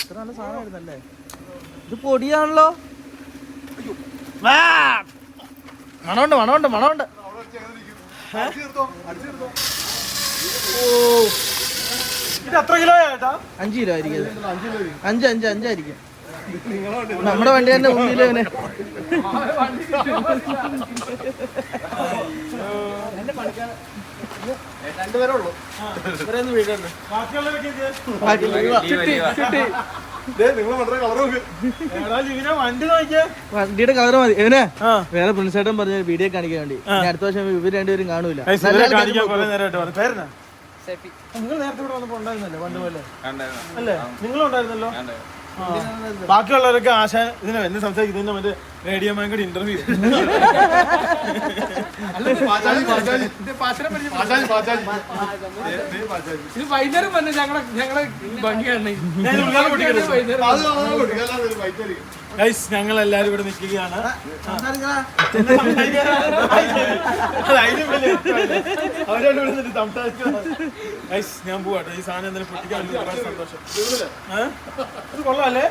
ഇത്ര നല്ല സാധനമായിരുന്നല്ലേ. ഇത് പൊടിയാണല്ലോ. മണമുണ്ട്. ഇത് എത്ര കിലോ ആയിട്ടാ? 5 കിലോ ആയിരിക്കും. 5 ആയിരിക്കും. നമ്മുടെ വണ്ടി തന്നെ മുന്നിൽ തന്നെ. വണ്ടിയുടെ കളർ മതി. എങ്ങനെ വേറെ പ്രിൻസേട്ടൻ പറഞ്ഞ വീഡിയോ കാണിക്കാൻ വേണ്ടി അടുത്ത വർഷം ഇവർ രണ്ടുപേരും കാണൂല. നിങ്ങൾ നേരത്തെ ഇവിടെ വന്നപ്പോ ഉണ്ടായിരുന്നല്ലോ പണ്ട് പോലെ അല്ലേ? നിങ്ങളും ഉണ്ടായിരുന്നല്ലോ. ബാക്കിയുള്ളവരൊക്കെ ആശ ഇതിനെ എന്ന് സംസാരിക്കുന്നതിന്റെ മറ്റേ റേഡിയോ മാങ്കയുടെ ഇന്റർവ്യൂ. വൈകുന്നേരം വന്ന് ഞങ്ങളെ ഞങ്ങൾ എല്ലാരും ഇവിടെ നിൽക്കുകയാണ്. ഞാൻ പോവാട്ടോ. ഈ സാധനം എന്തായാലും പൊട്ടിക്കാൻ ഒരുപാട് സന്തോഷം. ഇത് കൊള്ളാല്ലേ?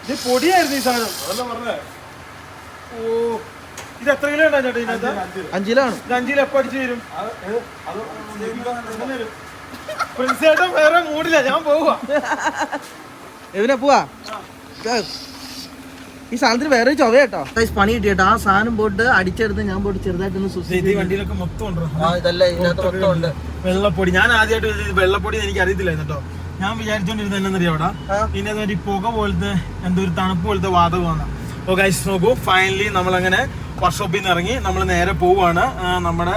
ഇത് പൊടിയായിരുന്നു ഈ സാധനം. ഓ, ഇത് എത്ര കിലോ ഉണ്ടാ ചേട്ടാ ഇതിനകത്ത്? 5 കിലോ ആണ്. ഇത് 5 കിലോ എപ്പോ അടിച്ചു തരും? പ്രിൻസ് ചേട്ടൻ വേറെ മൂടില്ല, ഞാൻ പോവാ. എവിനെ പോവാ? ഈ സാധനത്തിന് വേറെ ചൊവ കേട്ടോ. പണി കിട്ടിട്ടോ. ആ സാധനം പോയിട്ട് അടിച്ചെടുത്ത് ഞാൻ പോയിട്ട് ചെറുതായിട്ടൊന്ന് വണ്ടിയിലൊക്കെ മൊത്തം ഇതല്ല ഇതിനകത്ത് മൊത്തം ഉണ്ട് വെള്ളപ്പൊടി. ഞാൻ ആദ്യമായിട്ട് വെള്ളപ്പൊടി എനിക്ക് അറിയത്തില്ലായിരുന്നു കേട്ടോ. ഞാൻ വിചാരിച്ചോണ്ടിരുന്നത് എന്നറിയാം അവിടെ പിന്നെ അതൊരു പുക പോലത്തെ എന്തോ ഒരു തണുപ്പ് പോലത്തെ വാതകമാണ്. ഓ ഗൈസ് നോക്കൂ, ഫൈനലി നമ്മളങ്ങനെ വർക്ക്ഷോപ്പിൽ നിന്ന് ഇറങ്ങി നമ്മൾ നേരെ പോവുകയാണ് നമ്മുടെ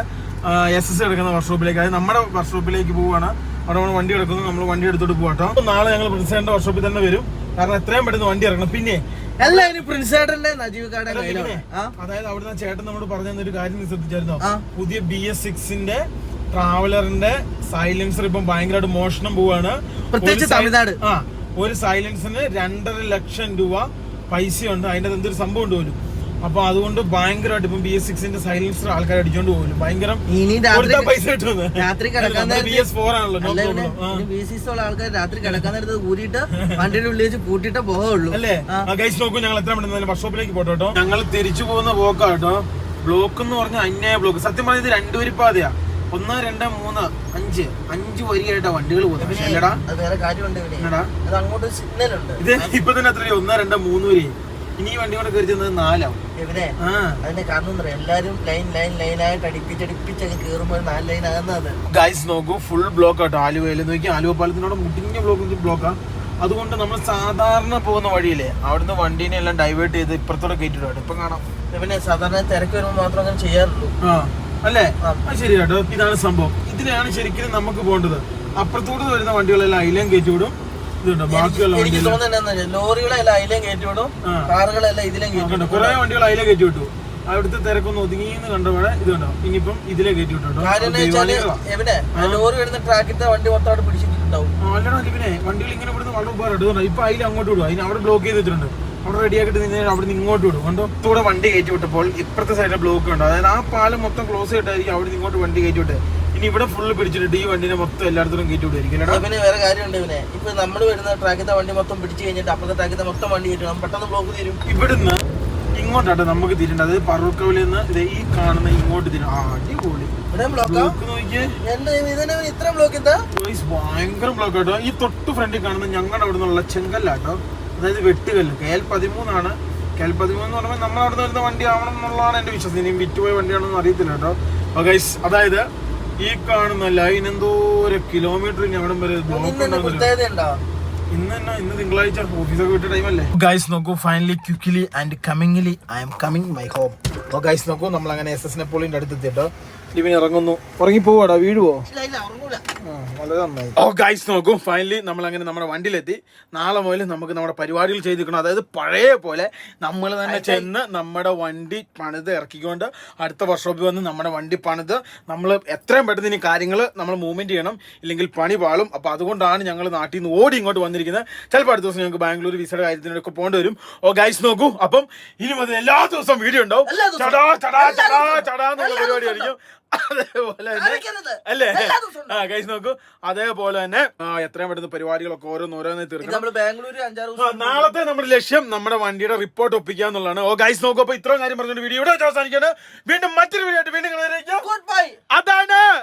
SS എടുക്കുന്ന വർക്ക്ഷോപ്പിലേക്ക്. അതായത് നമ്മുടെ വർക്ക്ഷോപ്പിലേക്ക് പോവുകയാണ്. അവിടെ നമ്മൾ വണ്ടി എടുക്കുന്നു, നമ്മൾ വണ്ടി എടുത്തോട്ട് പോവാട്ടോ. നാളെ ഞങ്ങൾ പ്രിൻസേട്ടന്റെ വർക്ക്ഷോപ്പിൽ തന്നെ വരും. കാരണം എത്രയും പെട്ടെന്ന് വണ്ടി ഇറങ്ങണം. പിന്നെ അതായത് അവിടുന്ന് ചേട്ടൻ നമ്മോട് പറഞ്ഞു തന്നൊരു കാര്യം നീ ശ്രദ്ധിച്ചായിരുന്നോ? പുതിയ BS6 ട്രാവലറിന്റെ സൈലൻസർ ഇപ്പം ഭയങ്കരമായിട്ട് മോഷണം പോവാണ്. പ്രത്യേകിച്ച് തമിഴ്നാട്. ഒരു സൈലൻസറിന് 2.5 ലക്ഷം രൂപ പൈസയുണ്ട്. അതിന്റെ എന്തൊരു സംഭവം ഉണ്ട് പോലും. അപ്പൊ അതുകൊണ്ട് ഭയങ്കരമായിട്ട് ഇപ്പം BS6 സൈലൻസർ ആൾക്കാർ അടിച്ചോണ്ട് പോകില്ല. ഭയങ്കര ഇനി പൈസ കിട്ടുന്നത് രാത്രി കിടക്കാൻ BS4 ആണല്ലോ. BS6 ഉള്ള ആൾക്കാർ രാത്രി കിടക്കാൻ നേരത്ത് ഊരിയിട്ട് വണ്ടിയുടെ ഉള്ളിൽ വെച്ച് പൂട്ടിട്ട് പോവുള്ളൂ അല്ലേ? ഗൈസ് നോക്കൂ, ഞങ്ങൾ എത്ര പെട്ടെന്ന് വർക്ക്ഷോപ്പിലേക്ക് പോട്ടോ കേട്ടോ. ഞങ്ങൾ തിരിച്ചു പോകുന്ന പോക്കാട്ടോ. ബ്ലോക്ക് എന്ന് പറഞ്ഞാൽ അന്യായ ബ്ലോക്ക്. സത്യം പറഞ്ഞത് 2 വരിപ്പാതയാ. 1, 2, 3, 5 വരിയായിട്ടാ വണ്ടികൾ പോകുന്നത്. അത് വേറെ കാര്യമുണ്ട് അത് അങ്ങോട്ട് സിഗ്നൽ ഉണ്ട്. ഇത് ഇപ്പൊ തന്നെ എത്രയോ 1, 2, 3 വരി. ഇനി ഈ വണ്ടി കൊണ്ട് കയറി ചെന്നത് 4 ആവും. അതിന്റെ കാരണം എന്താ പറയാ, എല്ലാരും ലൈനായിട്ട് അടുപ്പിച്ചങ്ങ് കയറുമ്പോൾ 4 ലൈൻ ആകുന്നത്. ഗൈസ് നോക്കൂ, ഫുൾ ബ്ലോക്ക് ആട്ടോ ആലുവയിൽ. നോക്കി ആലുവ പാലത്തിനോട് മുടിഞ്ഞ ബ്ലോക്കാ. അതുകൊണ്ട് നമ്മൾ സാധാരണ പോകുന്ന വഴിയില്ലേ, അവിടുന്ന് വണ്ടീനെ എല്ലാം ഡൈവേർട്ട് ചെയ്ത് ഇപ്പുറത്തോടെ കയറ്റിട്ട് ഇപ്പൊ കാണാം. പിന്നെ സാധാരണ തിരക്ക് വരുമ്പോൾ മാത്രം അങ്ങനെ ചെയ്യാറുള്ളൂ. അല്ലേ? അത് ശരി കേട്ടോ. ഇതാണ് സംഭവം. ഇതിലാണ് ശരിക്കും നമുക്ക് പോകേണ്ടത്. അപ്പുറത്തോട്ട് വരുന്ന വണ്ടികളെല്ലാം അതിലേം കയറ്റി വിടും. ഇതുണ്ടോ ബാക്കിയുള്ള എനിക്ക് തോന്നുന്നത് ലോറികളെല്ലാം അതിലേം കയറ്റി വിടും, കാറുകളെല്ലാം ഇതിലേം കയറ്റി വിടും. കുറെ വണ്ടികൾ അതിലേ കയറ്റി വിട്ടു. അവിടുത്തെ തിരക്കൊന്ന് ഒതുങ്ങിന്ന് കണ്ടവിടെ ഇതുണ്ടോ. ഇനിയിപ്പം ഇതിലേ കയറ്റി വിട്ടോ. എവിടെ ലോറി വരുന്ന ട്രാക്കിന്റെ വണ്ടി മൊത്തം അവിടെ പിടിച്ചിട്ടുണ്ടാവും. അല്ലടാ ലിബിനെ, വണ്ടികൾ ഇങ്ങനെ ഇവിടുന്ന് വളരെ ഉപകാരം. ഇപ്പൊ അതിൽ അങ്ങോട്ട് വിടും. അതിന് അവിടെ ബ്ലോക്ക് ചെയ്ത് വെച്ചിട്ടുണ്ട്. അവിടെ റെഡിയാക്കിട്ട് നിന്ന് അവിടെ നിന്ന് ഇങ്ങോട്ട് വിടും. കണ്ടോ, ഇവിടെ വണ്ടി കയറ്റി വിട്ടപ്പോൾ ഇപ്പുറത്തെ സൈഡിൽ ബ്ലോക്ക് ഉണ്ട്. അതായത് ആ പാലം മൊത്തം ക്ലോസ് ചെയ്തിട്ടായിരിക്കും അവിടെ നിന്ന് ഇങ്ങോട്ട് വണ്ടി കയറ്റി വിട്ട്. ഇനി ഇവിടെ ഫുള്ള് പിടിച്ചിട്ട് ഈ വണ്ടിനെ മൊത്തം എല്ലായിടത്തും കയറ്റി വിടുമായിരിക്കും. പിന്നെ വേറെ കാര്യമുണ്ട് ഇവനെ, ഇപ്പൊ നമ്മൾ വരുന്ന ട്രാക്കിന്റെ വണ്ടി മൊത്തം പിടിച്ചു കഴിഞ്ഞിട്ട് അപ്പുറത്തെ ട്രാക്കിന്റെ മൊത്തം വണ്ടി കയറ്റി പെട്ടെന്ന് ബ്ലോക്ക് തരും. ഇവിടുന്ന് ഇങ്ങോട്ടാട്ടോ നമുക്ക് തിരിയേണ്ടത്. അതായത് പറൂർക്കവലിൽ നിന്ന് ഇത് ഈ കാണുന്ന ഇങ്ങോട്ട് തിരും. അടിപൊളി ബ്ലോക്ക് നോക്കിയേ. ഇത്ര ബ്ലോക്ക് എന്താ ഭയങ്കര ബ്ലോക്ക് ആട്ടോ. ഈ തൊട്ട് ഫ്രണ്ടിൽ കാണുന്ന ഞങ്ങളുടെ അവിടെ നിന്നുള്ള ചെങ്കല്ലാട്ടോ. അതായത് വെട്ടുകല്ല്. KL13 ആണ്. KL13 എന്ന് പറയുമ്പോൾ നമ്മൾ അവിടെ നിന്ന് വരുന്ന വണ്ടി ആവണം എന്നുള്ളതാണ് എന്റെ വിശ്വാസം. ഇനിയും വിറ്റുപോയ വണ്ടിയാണെന്ന് അറിയത്തില്ല കേട്ടോ. ഗൈസ്, അതായത് ഈ കാണുന്ന ലൈൻ എന്തോരം കിലോമീറ്റർ ഇനി അവിടെ വരെ ബ്ലോക്ക് ഉണ്ടോ? ഇന്ന് തിങ്കളാഴ്ച ഓഫീസൊക്കെ വിട്ട ടൈമല്ലേ. ഗൈസ് നോക്കൂ, finally quickly and comingly I'm coming my home. അപ്പോൾ ഗൈസ് നോക്കൂ, നമ്മൾ അങ്ങനെ SS നെപ്പോളിയൻ്റെ അടുത്തെത്തിട്ടോ. ലിവിന് ഇറങ്ങുന്നു. ഉറങ്ങി പോവാടാ, വീഴുവോ? വളരെ നന്നായി. ഗൈസ് നോക്കൂ, ഫൈനലി നമ്മൾ അങ്ങനെ നമ്മുടെ വണ്ടിയിലെത്തി. നാളെ മുതൽ നമുക്ക് നമ്മുടെ പരിപാടികൾ ചെയ്തിരിക്കണം. അതായത് പഴയ പോലെ നമ്മൾ തന്നെ ചെന്ന് നമ്മുടെ വണ്ടി പണിത് ഇറക്കിക്കൊണ്ട് അടുത്ത വർക്ക്ഷോപ്പിൽ വന്ന് നമ്മുടെ വണ്ടി പണിത് നമ്മൾ എത്രയും പെട്ടെന്ന് ഇനി കാര്യങ്ങൾ നമ്മൾ മൂവ്മെന്റ് ചെയ്യണം, ഇല്ലെങ്കിൽ പണി പാളും. അപ്പോൾ അതുകൊണ്ടാണ് ഞങ്ങൾ നാട്ടിൽ നിന്ന് ഓടി ഇങ്ങോട്ട് വന്നിരിക്കുന്നത്. ചിലപ്പോൾ അടുത്ത ദിവസം ഞങ്ങൾക്ക് ബാംഗ്ലൂർ വിസയുടെ കാര്യത്തിനൊക്കെ പോകേണ്ടി വരും. ഗൈസ് നോക്കൂ, അപ്പം ഇനി മുതൽ എല്ലാ ദിവസവും വീഡിയോ ഉണ്ടാവും. ചടാ ചടാ ചടാ ചടാ എന്നുള്ള പരിപാടി ആയിരിക്കും. അതേപോലെ തന്നെ അല്ലേ? ഗൈസ് നോക്കൂ, അതേപോലെ തന്നെ എത്രയും പെട്ടെന്ന് പരിപാടികളൊക്കെ ഓരോന്നോരോന്ന് തീർക്കണം. നാളത്തെ നമ്മുടെ ലക്ഷ്യം നമ്മുടെ വണ്ടിയുടെ റിപ്പോർട്ട് ഒപ്പിക്കുക എന്നുള്ളതാണ്. ഗൈസ് നോക്കൂ, അപ്പൊ ഇത്രയും കാര്യം പറഞ്ഞുകൊണ്ട് വീഡിയോ ഇവിടെ അവസാനിക്കാണ്. വീണ്ടും മറ്റൊരു വീഡിയോ